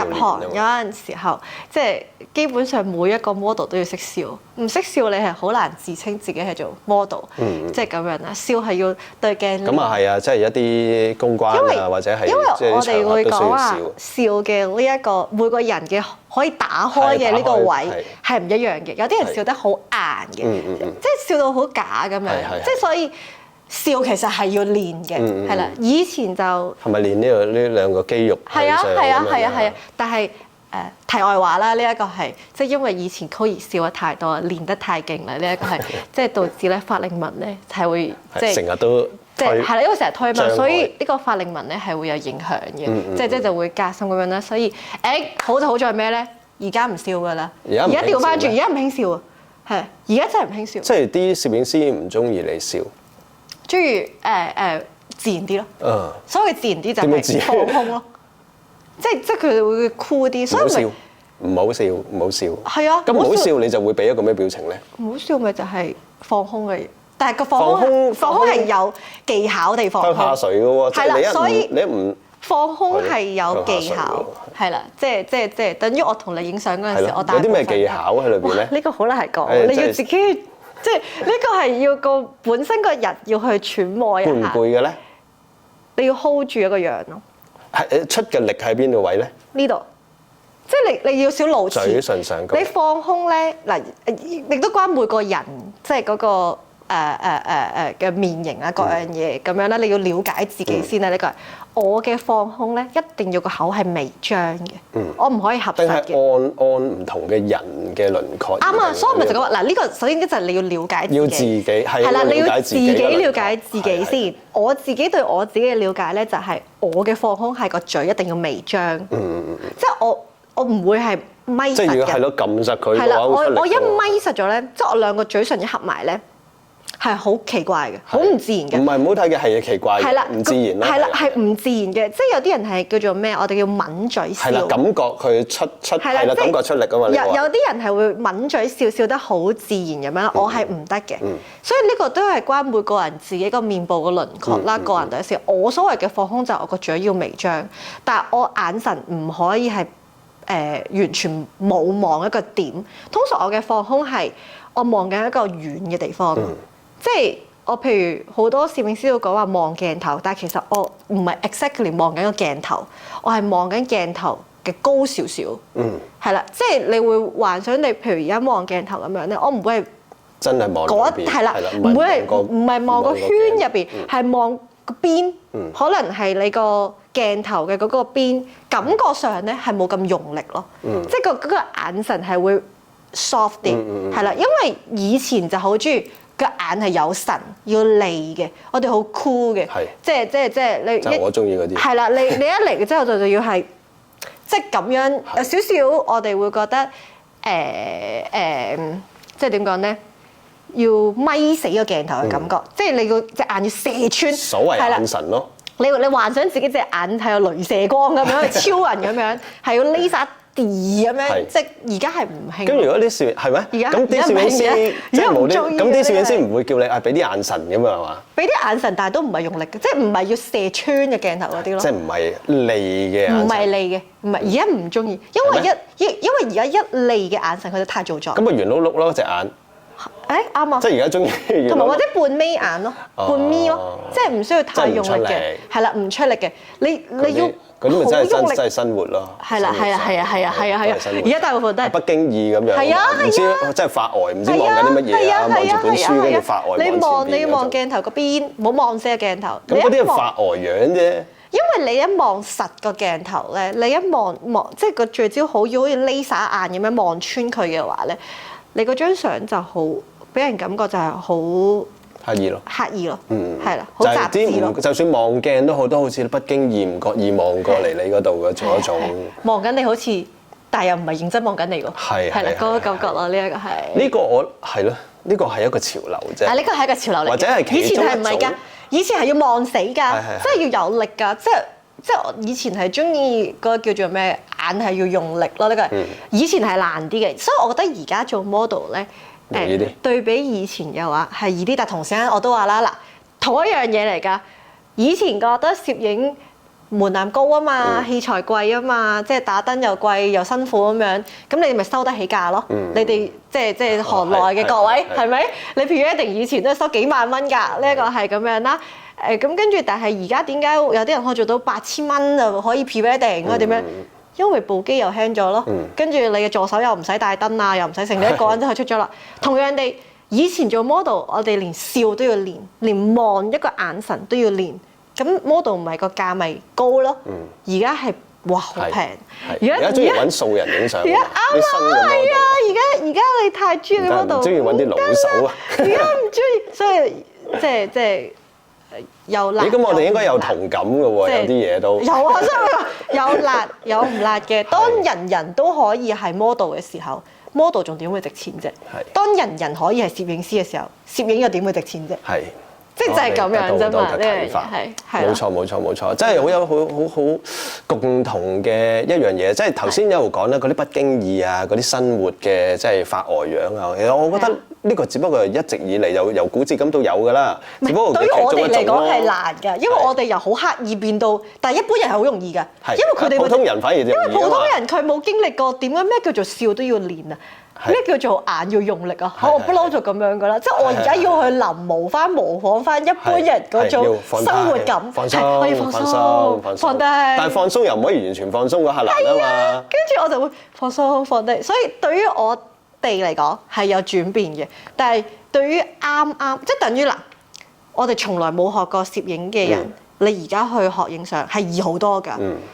入行有陣時候，即係基本上每一個 model 都要識笑，唔識笑你係好難自稱自己係做 model，即係咁樣啦。笑係要對鏡。咁啊係啊，即係一啲公關啊或者係因為我哋會講話笑嘅呢一個每個人嘅可以打開嘅呢個位係唔一樣嘅，有啲人笑得好硬嘅，即係笑到好假咁樣，即係所以。笑其實係要練嘅，係啦。以前就係咪練呢兩個肌肉？係啊。但係題外話啦，呢一個係即係因為以前 Chloe 笑得太多，練得太勁啦。呢一個係即係導致咧法令紋咧係會即係成日都即係係啦，因為成日推嘛，所以呢個法令紋咧係會有影響嘅，即係就會加深咁樣啦。所以好就好在咩咧？而家唔笑㗎啦，而家調翻轉，而家唔興笑啊，係而家真係唔興笑。即係啲攝影師唔中意你笑。中意自然啲咯，所謂自然啲就係放空咯，即係佢哋會酷啲，所以唔好笑，唔好笑。係啊，咁唔好笑你就會俾一個咩表情咧？唔好笑咪就係放空嘅嘢，但係個放空係有技巧地放空。向下垂嘅喎，係啦，所以你唔放空係有技巧，係啦，即係等於我同你影相嗰陣時，我有啲咩技巧喺裏邊咧？呢個好難講，你要自己。即係呢個係要個本身個人要去揣摩一下。背唔背嘅咧？你要 hold 住一個樣咯。係出嘅力喺邊度位咧？呢度，即係你要少露齒。嘴唇上高。你放空咧嗱，亦都關每個人即係嗰個嘅面型啊，各樣嘢咁樣咧，你要了解自己先啦。呢個係我嘅放空咧，一定要個口係微張嘅，我唔可以合實嘅。定係按唔同嘅人嘅輪廓。啱啊，所以咪就咁話嗱，呢個首先就係你要了解自己。要自己係啦，你要自己了解自己先。係我自己對我自己嘅了解咧，就係我嘅放空係個嘴一定要微張。即係我唔會係咪實嘅。即係如果係咯，撳實佢。係啦，我一咪實咗咧，即係我兩個嘴唇一合埋咧。係好奇怪嘅，好唔自然嘅。唔係唔好睇嘅，係奇怪嘅，唔自然啦。係啦，係唔自然嘅，即係有啲人係叫做咩？我哋叫抿嘴笑。係啦，感覺佢出係啦，感覺出力啊嘛。有啲人係會抿嘴笑，笑得好自然咁樣，我係唔得嘅。所以呢個都係關每個人自己個面部嘅輪廓啦，個人嘅事。我所謂嘅放空就係我個嘴要微張，但係我眼神唔可以係完全冇望一個點。通常我嘅放空係我望緊一個遠嘅地方。即係我譬如好多攝影師都講話望鏡頭，但係其實我唔係 exactly 望緊個鏡頭，我係望緊鏡頭嘅高少少。係啦，即係你會幻想你譬如而家望鏡頭咁樣咧，我唔會係真係望嗰係啦，唔會係唔係望個圈入邊，係望個邊，可能係你個鏡頭嘅嗰個邊，感覺上咧係冇咁用力咯。即係個眼神係會 soft 啲，係啦，因為以前就好中意。個眼係有神要利嘅，我哋好 cool 嘅，即係你。就我中意嗰啲。係啦，你一嚟嘅之後就要係即係咁樣有少少，我哋會覺得即係點講咧？要咪死個鏡頭嘅感覺，即係你個隻眼要射穿。所謂眼神咯。你幻想自己隻眼係有雷射光咁樣，超人咁樣，係要 laser。咁樣，即係而家係唔興。咁如果啲攝係咩？咁啲攝影師即係冇啲，咁啲攝影師唔會叫你俾啲眼神咁啊嘛？俾啲眼神，但係都唔係用力嘅，即係唔係要射穿嘅鏡頭嗰啲咯。即係唔係利嘅？唔係利嘅，唔係而家唔中意，因為而家一利嘅眼神佢就太做作。咁咪圓碌碌咯隻眼。啱啊！即係而家中意同埋或者半眯眼咯，半眯咯，即係唔需要太用力嘅，係啦，唔出力嘅。你要嗰啲咪好用力，真係生活咯。係啦，而家大部分都係不經意咁樣，係啊，唔知真係發呆，唔知望緊啲乜嘢啊，望住本書跟住發呆。你要望鏡頭嗰邊，唔好望死個鏡頭。咁嗰啲係發呆樣啫。因為你一望實個鏡頭咧，你一望即係個聚焦好似 laser 眼咁樣望穿佢嘅話咧，你嗰張相就好俾人感覺就係好刻意咯，係啦，好雜誌咯。就算望鏡都好似不經意、唔覺意望過嚟你嗰度嘅做一種望緊你好似，但係又唔係認真望緊你喎。係啦，嗰個感覺咯，呢一個係。呢個我係咯，呢個係一個潮流啫。呢個係一個潮流嚟，或者係以前係唔係㗎？以前係要望死㗎，即係要有力㗎，即係我以前係中意嗰個叫做咩眼係要用力咯，呢個以前係難啲嘅，所以我覺得而家做 model 咧對比以前嘅話係易啲，但同時間我都話啦，嗱，同一樣嘢嚟㗎。以前覺得攝影門檻高啊嘛，器材貴啊嘛，即係打燈又貴又辛苦咁樣，咁你咪收得起價咯。你哋即係行內嘅各位係咪？你譬如一定以前都收幾萬蚊㗎，呢一個係咁樣啦。咁跟住，但係而家點解有啲人可以做到8000蚊就可以 pre-wedding 應該點樣？因為部機又輕咗咯，跟住你嘅助手又唔使帶燈啊，又唔使成，你一個人就可以出咗啦。同樣地，以前做 model， 我哋連笑都要練，連望一個眼神都要練。咁 model 唔係個價咪高咯？而家係哇好平，而家中意揾素人影相，而家啱啊，係啊！而家你太中意 model， 中意揾啲老手啊！而家唔中意，所以即係。有辣，咁我哋應該有同感嘅喎，有啲嘢都有啊，所以話有辣有唔辣嘅。當人人都可以係 model 嘅時候，model 仲點會值錢啫？當人人可以係攝影師嘅時候，攝影又點會值錢啫？係，即係就係咁樣啫嘛。呢樣係冇錯，真係好有好共同嘅一樣嘢。即係頭先一路講咧，嗰啲不經意啊，嗰啲生活嘅即係發呆樣啊。其實我覺得呢個只不過係一直以嚟由古至今都有㗎啦。只不過對於我哋嚟講係難㗎，因為我哋由好刻意變到，但係一般人係好容易㗎。因為佢哋普通人反而因為普通人佢冇經歷過點樣咩叫做笑都要練啊。咩叫做眼要用力啊？我不嬲就咁樣噶啦，即係我而家要去臨摹翻、模仿翻一般人嗰種生活感，可以放鬆、放低。但係放鬆又唔可以完全放鬆嗰下難啊嘛。跟住我就會放鬆、放低。所以對於我哋嚟講係有轉變嘅，但係對於啱即係等於嗱，我哋從來冇學過攝影嘅人。你而家去學影相係易好多㗎，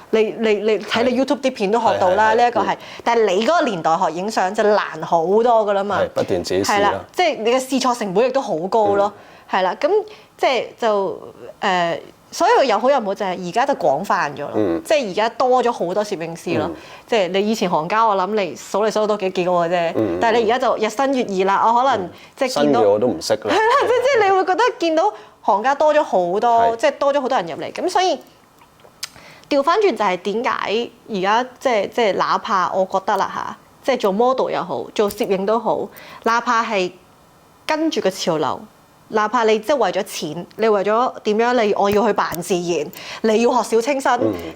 你睇你 YouTube 啲片都學到啦，呢一個係。但係你嗰個年代學影相就難好多㗎啦嘛，不斷自己試係啦，即係你嘅試錯成本亦都好高咯，係啦，咁即係就所以有好有唔好就係而家就廣泛咗咯，即係而家多咗好多攝影師咯，即係你以前行家我諗你數嚟數去都幾個嘅啫，但係你而家就日新月異啦，我可能即係見到新嘅我都唔識啦，係啦，即係你會覺得見到。行家多咗好多，即係多咗好多人入嚟，咁所以調翻轉就係點解而家即係哪怕我覺得啦嚇，即係做 model 又好，做攝影都好，哪怕係跟住個潮流，哪怕你即係為咗錢，你為咗點樣我要去扮自然，你要學小清新，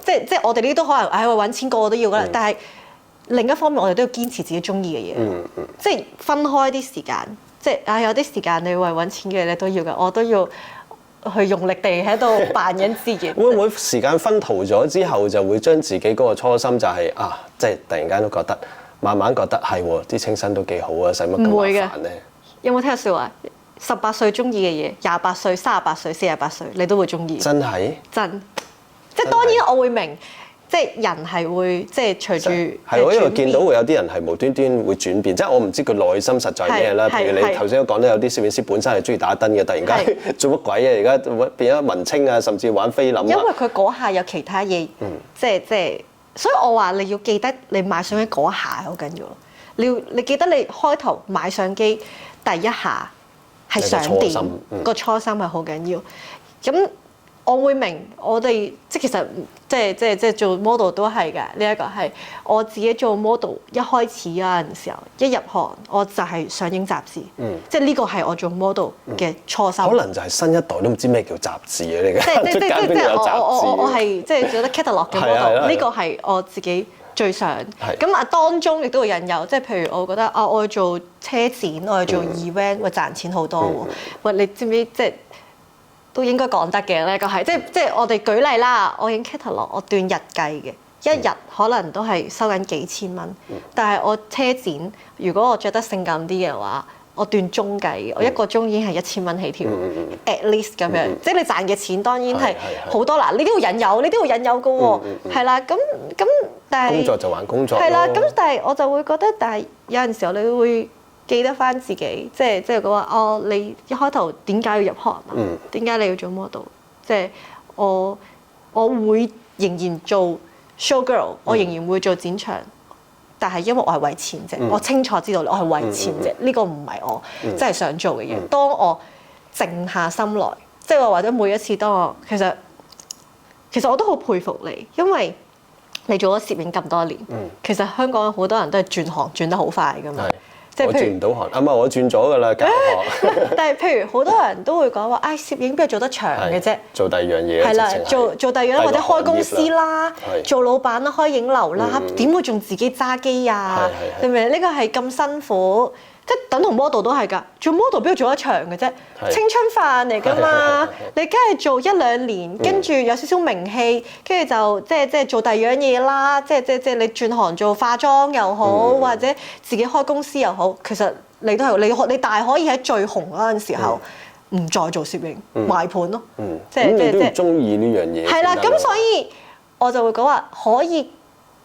即係我哋呢啲都可能為揾錢個個都要噶啦，但係另一方面我哋都要堅持自己中意嘅嘢，即係分開啲時間，即係有啲時間你為揾錢嘅你都要嘅，我都要。去用力地喺度扮緊自然。會唔會時間分途咗之後，就會將自己嗰個初心就係即係突然間都覺得，慢慢覺得係喎，啲清新都幾好啊，使乜咁麻煩咧？有冇聽過笑話？18歲中意嘅嘢，28歲、38歲、48歲，你都會中意。真係？真。即係當然我會明。即係人係會即係隨住係我因為見到會有啲人係無端端會轉變，即係我唔知佢內心實在咩啦。譬如你頭先都講到有啲攝影師本身係中意打燈嘅，突然間做乜鬼啊？而家變咗文青啊，甚至玩菲林啊。因為佢嗰下有其他嘢，即係，所以我話你要記得你買相機嗰下係好緊要咯。你記得你開頭買相機第一下係想點，個初心係好緊要。咁我會明我哋即係其實即係做 model 都係㗎，呢一個係我自己做 model 一開始嗰陣時候，一入行我就係想影雜誌，即係呢個係我做 model 嘅初心。可能就係新一代都唔知咩叫雜誌啊！呢個即係我係即係做得 catalog 嘅 model，呢個係我自己最想。咁啊當中亦都會引誘，即係譬如我覺得啊，我去做車展，我去做 event，會賺錢好多喎。喂，你知唔知即係都應該講得嘅呢個係，即係我哋舉例啦，我影 catalog，我斷日計嘅。一日可能都係收緊幾千蚊，但係我車展，如果我着得性感啲嘅話，我斷鐘計，我一個鐘已經係1000蚊起跳，at least 咁樣，即係你賺嘅錢當然係好多啦。你都要引誘，你都要引誘嘅喎，係啦。咁但係工作就還工作。係啦，咁但係我就會覺得，但係有陣時候你會記得翻自己，即係講話哦，你一開頭點解要入行啊？點解你要做 model？即係我會仍然做show girl， 我仍然會做展場，但係因為我係為錢啫，我清楚知道我係為錢啫，呢個唔係我真係想做嘅嘢。當我靜下心來，即係話或者每一次當我其實我都好佩服你，因為你做咗攝影咁多年，其實香港好多人都係轉行轉得好快㗎嘛。即係我轉唔到行，唔係我轉咗㗎啦，教學。但係譬如好多人都會講話，攝影邊度做得長嘅啫？做第二樣嘢。係啦，做第二樣或者開公司啦，做老闆啦，開影樓啦，點會仲自己揸機啊？明唔明？呢個係咁辛苦，即係等同 model 都係㗎。做 model 邊度做得長嘅啫？青春飯嚟㗎嘛！你梗係做1-2年，跟住有少少名氣，跟住就即係做第二樣嘢啦。即係你轉行做化妝又好，或者自己開公司又好，其實你都係你大可以喺最紅嗰陣時候唔再做攝影賣盤咯。即係中意呢樣嘢。係啦，咁所以我就會講話可以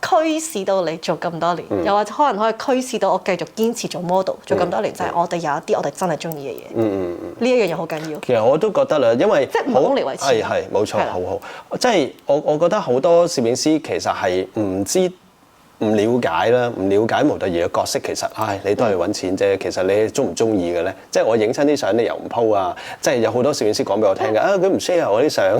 驅使到你做咁多年，又或者可能可以驅使到我繼續堅持做 model 做咁多年，就係我哋有一啲我哋真係中意嘅嘢。呢一樣嘢好緊要。其實我都覺得啦，因為即係唔好嚟為錢。係冇錯，好。即係我覺得好多攝影師其實係唔了解啦，唔了解模特兒嘅角色。其實你都係揾錢啫。其實你中唔中意嘅咧？即係我影親啲相，你又唔 po 啊！即係有好多攝影師講俾我聽嘅，佢唔 share 我啲相。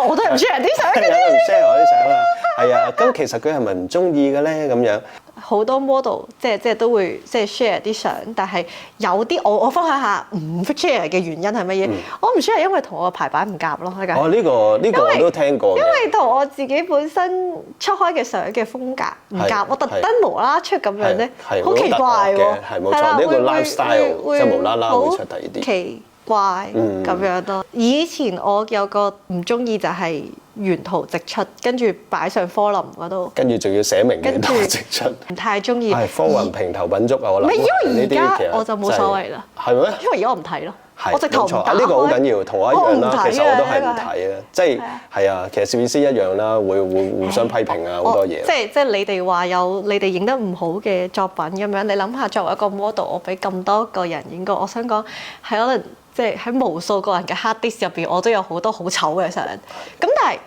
我都係唔 share 人啲相嘅。唔 share 我啲相啊！係啊，咁其實佢係咪唔中意嘅咧？咁樣好多 model 即係都會即係 share 啲相，但係有啲我分享下唔 share 嘅原因係乜嘢？我唔 share 因為同我個排版唔夾咯。呢個我都聽過。因為同我自己本身出開嘅相嘅風格唔夾，我特登無啦啦出咁樣咧，好奇怪喎。係冇錯，呢個 lifestyle 即係無啦啦會出第二啲。奇怪咁樣咯。以前我有個唔中意就係沿途直出，跟住擺上科林嗰度，跟住仲要寫明沿途直出，唔太中意。係科雲平頭品足啊！我諗。唔係因為而家我就冇所謂啦。係咩？因為而家我唔睇咯。我直頭唔打開。呢個好緊要，同我一樣啦。其實我都係唔睇啊，即係係啊。其實攝影師一樣啦，會互相批評啊，好多嘢。即係你哋話有你哋影得唔好嘅作品咁樣，你諗下作為一個 model，我俾咁多個人影過，我想講係可能即係喺無數個人嘅 hard disk 入邊，我都有好多好醜嘅相。咁但係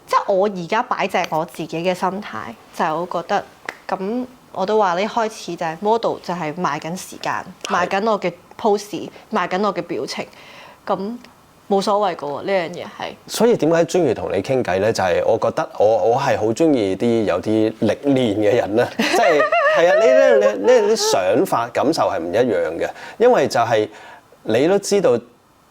即係我而家擺正我自己嘅心態，就係我覺得咁，我都話你一開始就係 model 就係賣緊時間，賣緊我嘅 pose， 賣緊我嘅表情，咁冇所謂噶喎，呢樣嘢係。所以點解中意同你傾偈咧？就係我覺得我係好中意啲有啲歷練嘅人咧，即係係啊，你啲想法感受係唔一樣嘅，因為就係你都知道。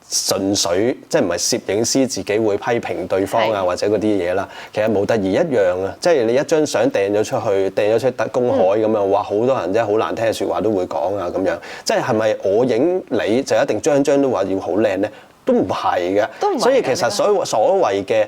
純粹即係唔係攝影師自己會批評對方啊，或者嗰啲嘢啦。其實模特兒一樣啊，即係你一張相掟咗出去，掟咗出公海咁樣，哇！好多人真係好難聽嘅説話都會講啊咁樣。即係咪我影你就一定張張都話要好靚咧？都唔係嘅。所以其實所謂嘅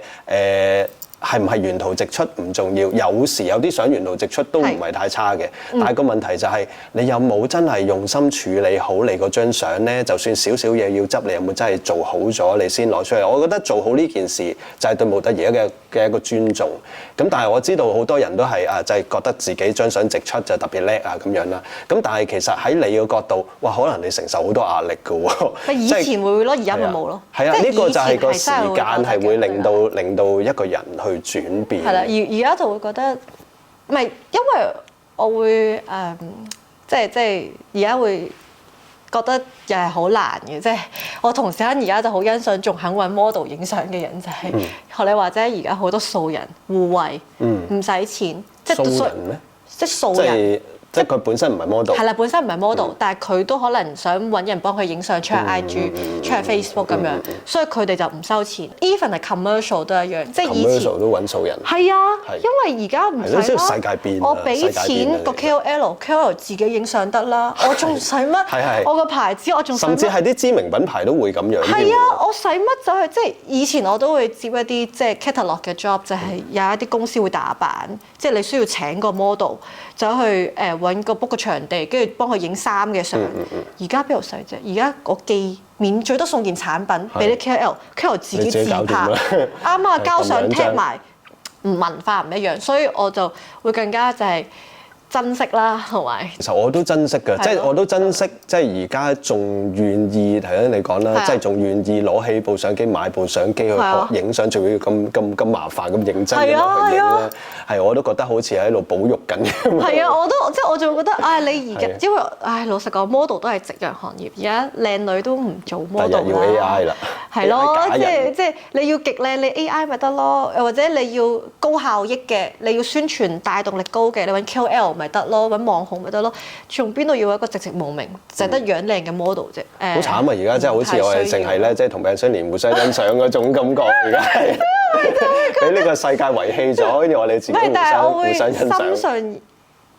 係唔係沿途直出唔重要，有時有啲相沿途直出都唔係太差嘅。但係個問題就係你有冇真係用心處理好你嗰張相咧？就算少少嘢要執，你有冇真係做好咗你先攞出嚟？我覺得做好呢件事就係對模特兒嘅一個尊重。咁但係我知道好多人都係就係覺得自己張相直出就特別叻啊咁樣啦。咁但係其實喺你嘅角度，哇，可能你承受好多壓力㗎喎。以前會咯，而家咪冇咯。係啊，呢個就係個時間係會令到一個人去轉變。係啦，而家就會覺得，唔係因為我會即係而家會覺得又係好難嘅，即係我同時間而家就好欣賞仲肯揾 model 影相嘅人，就係學你話齋，而家好多素人互惠，唔使錢，即係素人咩？即係素人。即係佢本身唔係 model。係啦，本身唔係 model，但係佢都可能想揾人幫佢影相，出下 IG、出下 Facebook 咁樣，所以佢哋就唔收錢。Even 係 commercial 都一樣，即係以前 commercial 都揾數人。係啊，因為而家唔使啦。世界變，我俾錢個 KOL 自己影相得啦，我仲使乜？我個牌子我仲甚至係啲知名品牌都會咁樣。係啊，我使乜走去？即係以前我都會接一啲即係 catalog 嘅 job，就係有一啲公司會打版，即係你需要請個 model 走去揾個 book 個場地，跟住幫佢影衫嘅相。而家邊度使啫？而家我寄免最多送件產品俾啲 KOL 自己自拍，啱啊，交相踢埋，文化唔一樣，所以我就會更加就係珍惜啦，同埋其實我都珍惜嘅，即係我都珍惜，即係而家仲願意頭先你講啦，即係仲願意攞起部相機買部相機去學影相，仲要咁麻煩咁認真咁去影咧，係我都覺得好似喺度保育緊咁。係啊，我都即係我就會覺得，你而家因為老實講 model 都係夕陽行業，而家靚女都唔做 model 啦。要 AI 啦，係咯，即係你要極靚，你 AI 咪得咯，又或者你要高效益嘅，你要宣傳帶動力高嘅，你揾 KOL 咪得咯，揾網紅咪得咯，從邊度要一個直無名，就係得樣靚嘅 model 啫？好慘啊！而家真係好似我哋淨係咧，即係同病相憐互相欣賞嗰種感覺，而家係俾呢個世界遺棄咗，跟住我哋自己互相欣賞。深信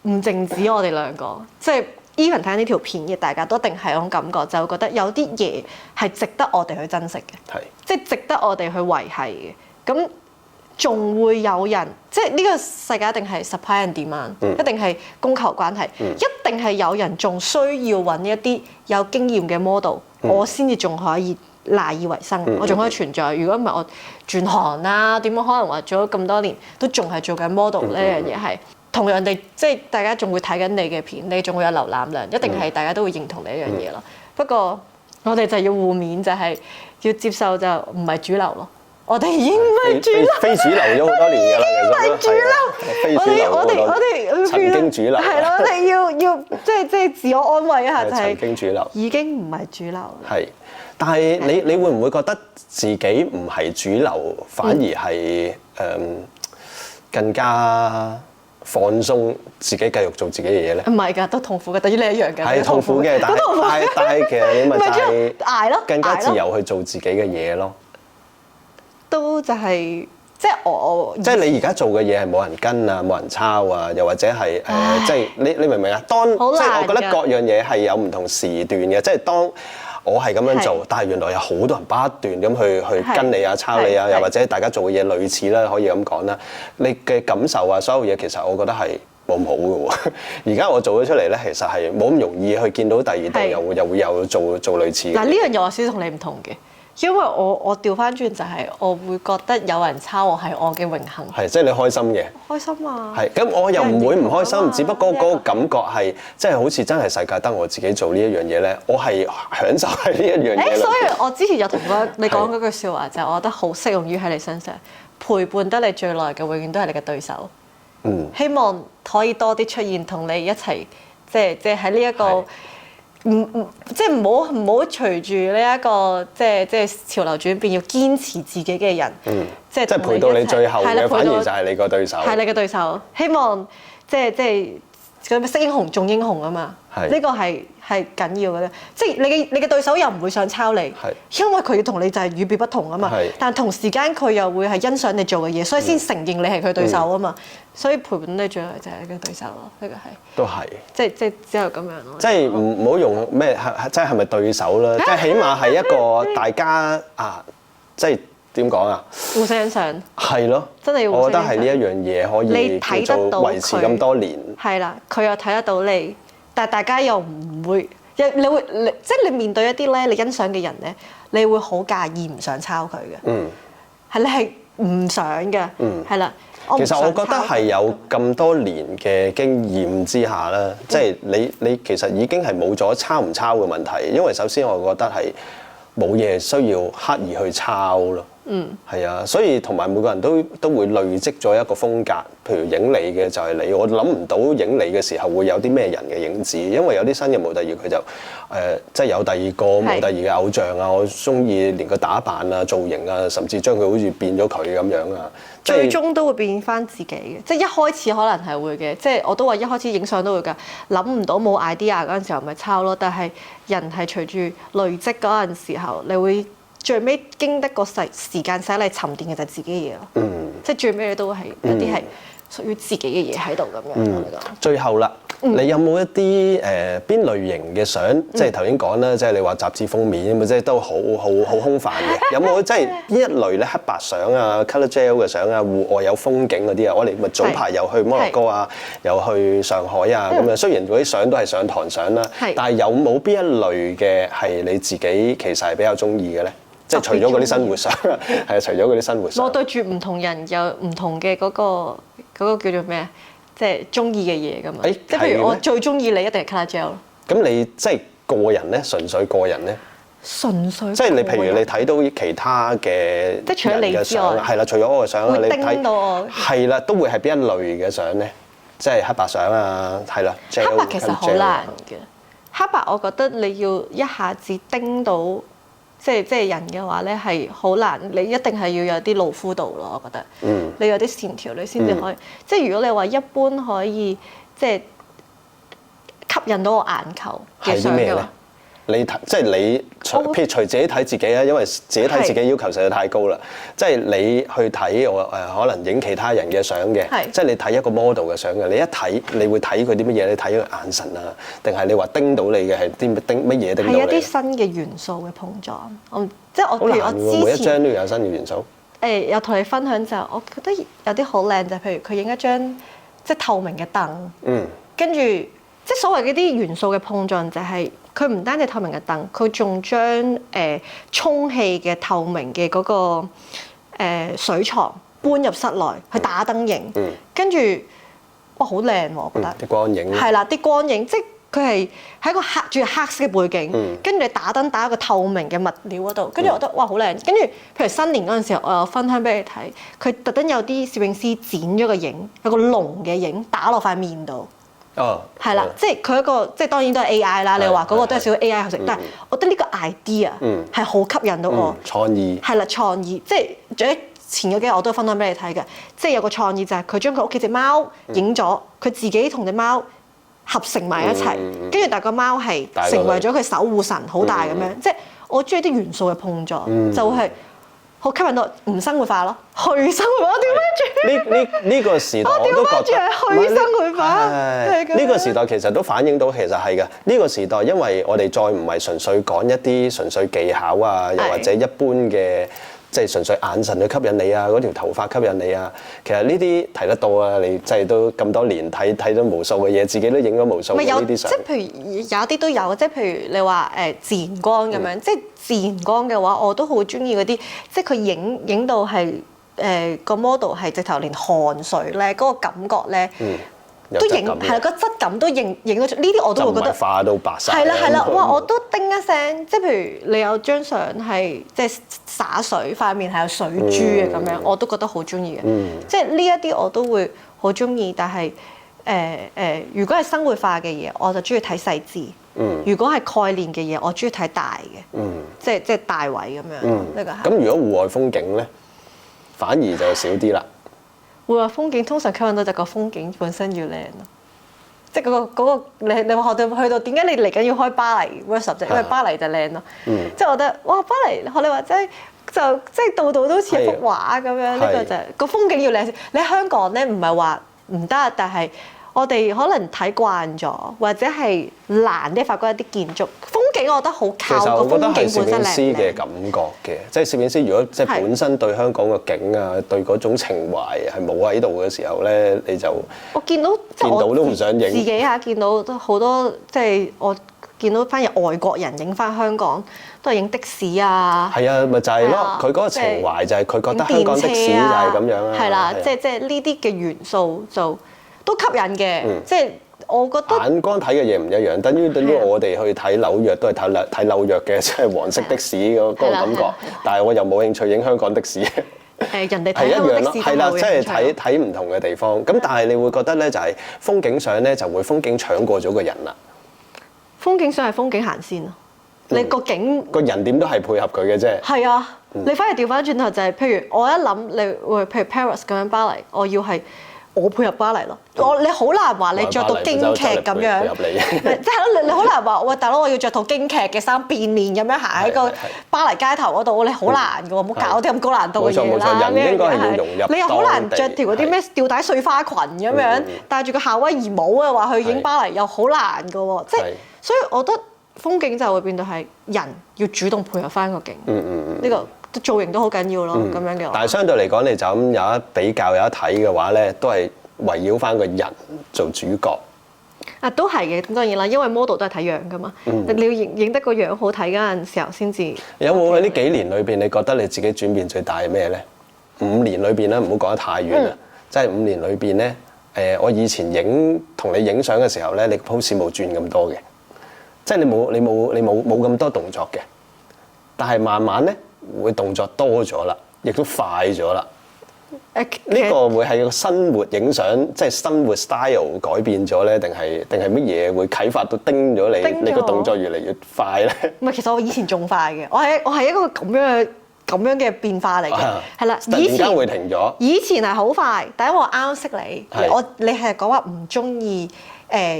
唔淨止我哋兩個，即係 even 睇呢條片嘅大家都一定係嗰種感覺，就會覺得有啲嘢係值得我哋去珍惜嘅，即係值得我哋去維係嘅。咁仲會有人，即係呢個世界一定係 supply and demand，一定係供求關係，一定係有人仲需要揾一啲有經驗嘅 model，我先至仲可以賴以為生，我仲可以存在。如果唔係我轉行啦，點樣可能話做咗咁多年都仲係做緊 model 呢樣嘢係同樣地，即係大家仲會睇緊你嘅片，你仲會有瀏覽量，一定係大家都會認同你一樣嘢咯。不過我哋就要互勉，就係要接受就唔係主流咯。我哋已經唔係主流，非主流咗好多年㗎啦，其實唔係主流。我哋曾經主流係咯，我哋要即係自我安慰一下，就係曾經主流已經唔係主流。係，但係你會唔會覺得自己唔係主流，反而係更加放鬆自己繼續做自己嘅嘢咧？唔係㗎，都痛苦嘅，等於你一樣嘅。係痛苦嘅，但係其實你咪就係捱咯，更加自由去做自己嘅嘢咯。都就係即係我即係你而家做嘅嘢係冇人跟啊，冇人抄啊，又或者係即係你明唔明啊？當即係我覺得各樣嘢係有唔同時段嘅，即係當我係咁樣做，但係原來有好多人不斷咁去跟你啊、抄你啊，又或者大家做嘅嘢類似啦，可以咁講啦。你嘅感受啊，所有嘢其實我覺得係冇咁好嘅喎。而家我做咗出嚟咧，其實係冇咁容易去見到第二度又會有做類似嘅。嗱，呢樣嘢我少少同你唔同嘅。因為我調翻轉就係我會覺得有人抄我係我嘅榮幸。係，即係你開心嘅。開心啊！係，咁我又唔會唔開心，只不過嗰個感覺係即係好似真係世界得我自己做呢一樣嘢咧，我係享受喺呢一樣嘢。所以我之前就同你講嗰句説話，就係我覺得好適用於喺你身上。陪伴得你最耐嘅，永遠都係你嘅對手。希望可以多啲出現，同你一齊，即係喺呢一個。即係唔好隨住呢一個即係潮流轉變，要堅持自己嘅人，即係陪到你最後嘅，反而就係你個對手。係你嘅對手，希望即係識英雄重英雄啊嘛！呢個係緊要嘅咧，即係你嘅對手又唔會想抄你，因為佢同你就係與別不同啊嘛。但同時間佢又會係欣賞你做嘅嘢，所以先承認你係佢對手啊嘛。所以陪伴你最耐就係你嘅對手咯，呢個係都係即只有咁樣咯。即係唔好用咩即係咪對手啦？即係起碼係一個大家啊，即係點講啊？互相欣賞係咯，真係要互相欣賞。我覺得係呢一樣嘢可以叫做維持咁多年。係啦，佢又睇得到你，但係大家又唔會，即係你面對一啲咧你欣賞嘅人咧，你會好介意唔想抄佢嘅。係你係唔想嘅。係啦。其實我覺得係有咁多年嘅經驗之下啦，即係你其實已經係冇咗抄唔抄嘅問題，因為首先我覺得係冇嘢需要刻意去抄咯。係啊，所以同埋每個人都會累積咗一個風格，譬如影你嘅就係你，我諗唔到影你嘅時候會有啲咩人嘅影子，因為有啲新嘅模特兒佢就即係有第二個模特兒嘅偶像啊，我中意連個打扮啊、造型啊，甚至將佢好似變咗佢咁樣啊。最終都會變翻自己嘅，即係一開始可能係會嘅，即係我都話一開始影相都會㗎，諗唔到冇 idea 嗰陣時候咪抄咯，但係人係隨住累積嗰陣時候，你會最尾經得個時間洗禮沉澱嘅就係自己嘅嘢咯，即係最尾都係有啲係屬於自己嘅嘢喺度咁樣。我覺得最後啦。你有冇一啲邊類型嘅相？即係頭先講啦，即係你話雜誌封面咁啊，即係都好空泛嘅。有冇即係呢一類咧黑白相啊、colour gel 嘅相啊、戶外有風景嗰啲啊？我哋咪早排又去摩洛哥啊，又去上海啊咁樣。雖然嗰啲相都係上堂相啦，但係有冇邊一類嘅係你自己其實係比較中意嘅咧？即係除咗嗰啲生活相，係啊，除咗嗰啲生活相。我對住唔同人有唔同嘅嗰個叫做咩啊？即係中意嘅嘢㗎嘛，即係譬如我最中意你一定係 colour gel 咯。咁你即係個人咧，純粹個人咧？純粹即係你譬如你睇到其他嘅即係除咗你之外，係啦，除咗我嘅相啦，你叮到我係啦，都會係邊一類嘅相咧？即係黑白相啊，係啦。黑白其實好難嘅，黑白我覺得你要一下子叮到。即係人嘅話咧係好難，你一定係要有啲露膚度咯，我覺得。你有啲線條，你先至可以。即係如果你話一般可以即係吸引到我眼球嘅相嘅話，即係你譬如隨自己睇自己啊，因為自己睇自己要求實在太高啦。即係你去睇我可能影其他人嘅相嘅，即係你睇一個 model 嘅相嘅，你一睇你會睇佢啲乜嘢？你睇佢眼神啊，定係你話叮到你嘅係啲乜嘢叮到你？係一啲新嘅元素嘅碰撞。即係我譬如我之前每一張都有新嘅元素。有同你分享就我覺得有啲好靚就係譬如佢影一張即係透明嘅凳，跟住即係所謂嗰啲元素嘅碰撞就係。佢唔單止透明嘅凳，佢仲將充氣嘅透明嘅嗰個水床搬入室內去打燈影，跟住哇好靚喎！我覺得啲光影係啦，啲光影即係佢係喺個黑色嘅背景，跟住你打燈打一個透明嘅物料嗰度，跟住我覺得哇好靚！跟住譬如新年嗰陣時候，我有分享俾你睇，佢特登有啲攝影師剪咗個影，有個龍嘅影打落塊面度。係啦，即係佢一個，即係當然都係 AI 啦。你話嗰個都係少少 AI 合成，但係我覺得呢個 idea 係好吸引到我。創意係啦，創意即係仲有前嗰幾日我都分享俾你睇嘅，即係有個創意就係佢將佢屋企隻貓影咗，佢自己同隻貓合成埋一齊，跟住但係個貓係成為咗佢守護神，好大咁樣。即係我中意啲元素嘅碰撞，就係。好吸引到唔生活化咯，去生活化點樣呢個時代我都覺得去生活化。呢個時代其實都反映到其實係嘅。呢個時代因為我哋再唔係純粹講一啲純粹技巧啊，又或者一般嘅即係純粹眼神去吸引你啊，嗰條頭髮吸引你啊。其實呢啲睇得到啊，你即係都咁多年睇咗無數嘅嘢，自己都影咗無數嘅呢啲相。即係譬如有啲都有，即係譬如你話自然光咁樣，即係。自然光嘅話，我都好中意嗰啲，即係佢影到係個 model 係直頭連汗水咧，嗰個感覺咧，都影係啦，個質感都影到出。呢啲我都會覺得化到白晒。係啦，哇！我都叮一聲，即係譬如你有張相係即係灑水，塊面係有水珠嘅咁樣，我都覺得好中意嘅。即係呢一啲我都會好中意，但係如果係生活化嘅嘢，我就中意睇細緻。如果係概念嘅嘢，我中意睇大嘅，即係大位咁樣。呢個係。咁如果戶外風景咧，反而就少啲啦。戶外風景通常吸引到就個風景本身要靚咯，即係嗰個你話去到點解你嚟緊要開巴黎 workshop 啫？因為巴黎就靚咯。即係我覺得哇，巴黎學你話齋就即係度度都似一幅畫咁樣。呢個就係個風景要靚先。你喺香港咧唔係話唔得，但係。我哋可能睇慣咗，或者係難啲發覺一啲建築風景，我覺得好靠個風景本身靚。其實我覺得係攝影師嘅感覺嘅，即係攝影師如果即係本身對香港嘅景啊，對嗰種情懷係冇喺度嘅時候咧，你就我見到都唔想影。自己嚇見到都好多，即係我見到反而外國人影翻香港都係影的士啊。係啊，咪就係咯，佢嗰個情懷就係佢覺得香港的士就係咁樣啦。係啦，即係呢啲嘅元素就。都吸引嘅，即係我覺得眼光睇嘅嘢唔一樣，等於我哋去睇紐約都係睇紐約嘅，即係黃色的士嗰個感覺。但係我又冇興趣影香港的士。人哋係一樣咯，係啦，即係睇睇唔同嘅地方。咁但係你會覺得咧，就係風景相咧就會風景搶過咗個人啦。風景相係風景行先咯，你個景個人點都係配合佢嘅啫。係啊，你反而調翻轉頭就係，譬如我一諗你會譬如 Paris 咁樣巴黎，我要係我配合巴黎咯。你好難話你着到京劇咁樣，即係咯，你好難話喂大佬我要着套京劇嘅衫變面咁樣行喺個巴黎街頭嗰度，你好難㗎喎，唔好搞啲咁高難度嘅嘢啦。人應該係要融入。你又好難着條嗰啲咩吊帶碎花裙咁樣，戴住個夏威夷帽啊，話去影巴黎又好難㗎喎，即係所以我覺得風景就會變到係人要主動配合翻個景。呢個造型都好緊要咯，咁樣嘅話。但係相對嚟講，你就咁有一比較有一睇嘅話咧，都係圍繞翻個人做主角。啊，都係嘅，咁當然啦，因為 model 都係睇樣噶嘛。你要影得個樣好睇嗰陣時候先至。有冇喺呢幾年裏邊，你覺得你自己轉變最大係咩咧？5年裏邊咧，唔好講得太遠啦，即係5年裏邊咧，我以前同你影相嘅時候咧，你 pose 冇轉咁多嘅，即係你冇咁多動作嘅，但係慢慢咧會動作多咗啦，亦都快咗啦。呢個會係個生活影相，即係生活 style 改變咗咧，定係乜嘢會啟發到叮咗你？你個動作越嚟越快咧？唔係，其實我以前仲快嘅，我係一個咁樣嘅變化嚟嘅，係啦。突然間會停咗。以前係好快，但因為我啱識你，你係講話唔中意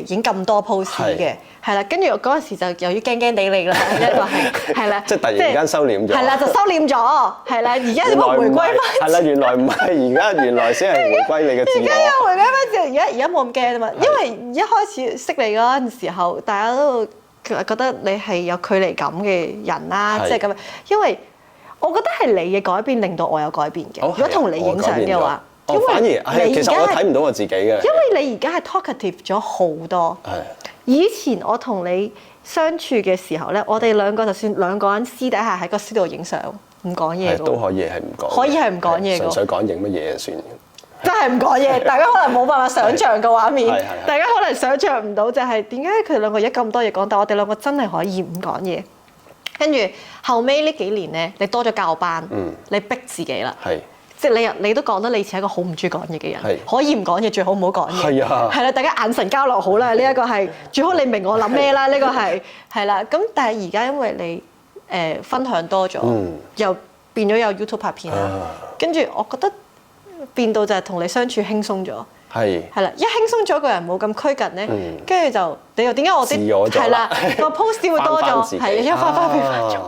影咁多 pose 嘅，係啦。跟住我嗰陣時就由於驚驚地你啦，一個係啦，即係突然間收斂咗。係啦，就收斂咗，係啦。而家點解回歸翻？係啦，原來唔係，而家原來先係回歸你嘅自我。而家又回歸翻，而家冇咁驚啊嘛。因為一開始識你嗰陣時候，大家都覺得你係有距離感嘅人啦，即係咁樣。因為我覺得係你嘅改變令到我有改變嘅。如果同你影相嘅話。反而其實我睇唔到我自己嘅，因為你而家係 talkative 咗好多。以前我同你相處嘅時候咧，我哋兩個就算兩個人私底下喺個 studio 影相，唔講嘢都可以係唔講，可以係唔講嘢嘅，純粹講影乜嘢就算。真係唔講嘢，大家可能冇辦法想像個畫面，大家可能想像唔到就係點解佢哋兩個而家咁多嘢講，但我哋兩個真係可以唔講嘢。跟住後尾呢幾年咧，你多咗教班，你逼自己啦。即係你都講得你似係一個好唔中意講嘢嘅人，可以唔講嘢最好唔好講嘢。係啦，大家眼神交流好啦，呢一個係最好你明我諗咩啦，呢個係啦。咁但係而家因為你分享多咗，又變咗有 YouTube 拍片啦，跟住我覺得變到就係同你相處輕鬆咗。係啦，一輕鬆咗個人冇咁拘謹咧，跟住就你又點解我啲係啦個 post 會多咗，係一翻變翻咗。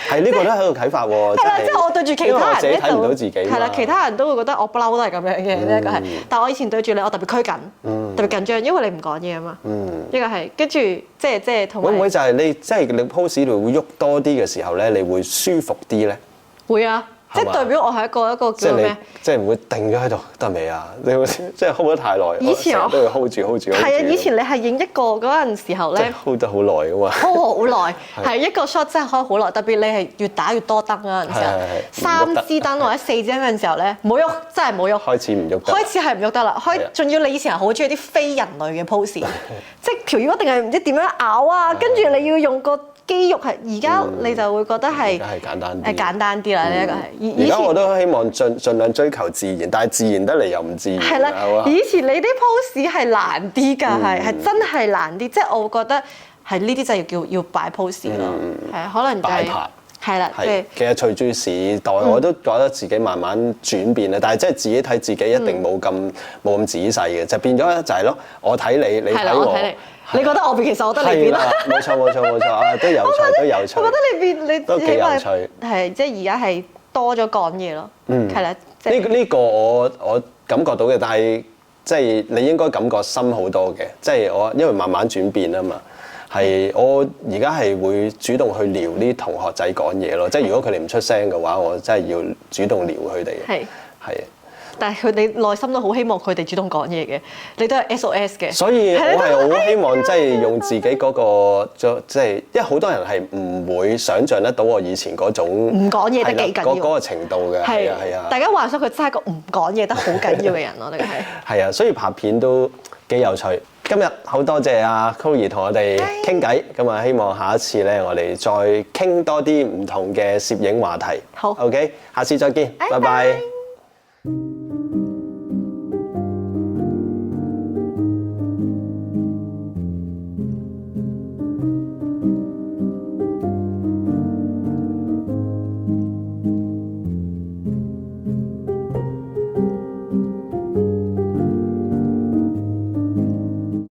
係呢個都係一個啟發喎。係啦，即係我對住其他人咧睇唔到自己。係啦，其他人都會覺得我不嬲都係咁樣嘅，呢一個係。但係我以前對住你，我特別拘謹，特別緊張，因為你唔講嘢啊嘛。呢個係跟住即係同埋。會唔會就係你你 post 度會喐多啲嘅時候咧，你會舒服啲咧？會啊。即係代表我係一個叫咩？即係唔會定咗喺度得未啊？你會即係 hold 得太耐，以前我都要 hold 住。係啊，以前你係影一個嗰陣時候咧，hold 得好耐㗎嘛。hold 好耐，係一個 shot 真係開好耐。特別你係越打越多燈嗰陣時候，3支燈或者4支燈嗰陣時候咧，冇喐，真係冇喐。開始唔喐得。開始係唔喐得啦。仲要你以前係好中意啲非人類嘅 pose，即係條腰一定係唔知點樣咬啊，跟住你要用個肌肉係，而家你就會覺得係簡單啲啦。呢一個係。而家我都希望盡量追求自然，但係自然得嚟又唔自然。係啦，以前你啲 pose 係難啲㗎，係真係難啲。即係我會覺得係呢啲就係要擺 pose 咯。係可能擺拍係啦。其實隨住時代，我都覺得自己慢慢轉變啦。但係即係自己睇自己一定冇咁仔細嘅，就變咗就係咯。我睇你，你睇我。你覺得我變，其實我覺得你變啦。冇錯啊，都有趣。我覺得你變，你都幾有趣。係即係而家係多咗講嘢咯。係啦。呢個我感覺到嘅，但係即係你應該感覺深好多嘅。即係我因為慢慢轉變啊嘛，係我而家係會主動去撩啲同學仔講嘢咯。即係如果佢哋唔出聲嘅話，我真係要主動撩佢哋。係。但係佢哋內心都好希望佢哋主動講嘢嘅，你都係 SOS 嘅。所以我係好希望即係用自己嗰個即係，因為好多人係唔會想像得到我以前嗰種唔講嘢得幾緊要嗰個程度嘅。係啊，大家幻想佢真係個唔講嘢得好緊要嘅人咯，呢個係。係啊，所以拍片都幾有趣。今日好多謝阿 Chloe 同我哋傾偈，咁啊希望下一次咧我哋再傾多啲唔同嘅攝影話題。好 ，OK， 下次再見，拜拜。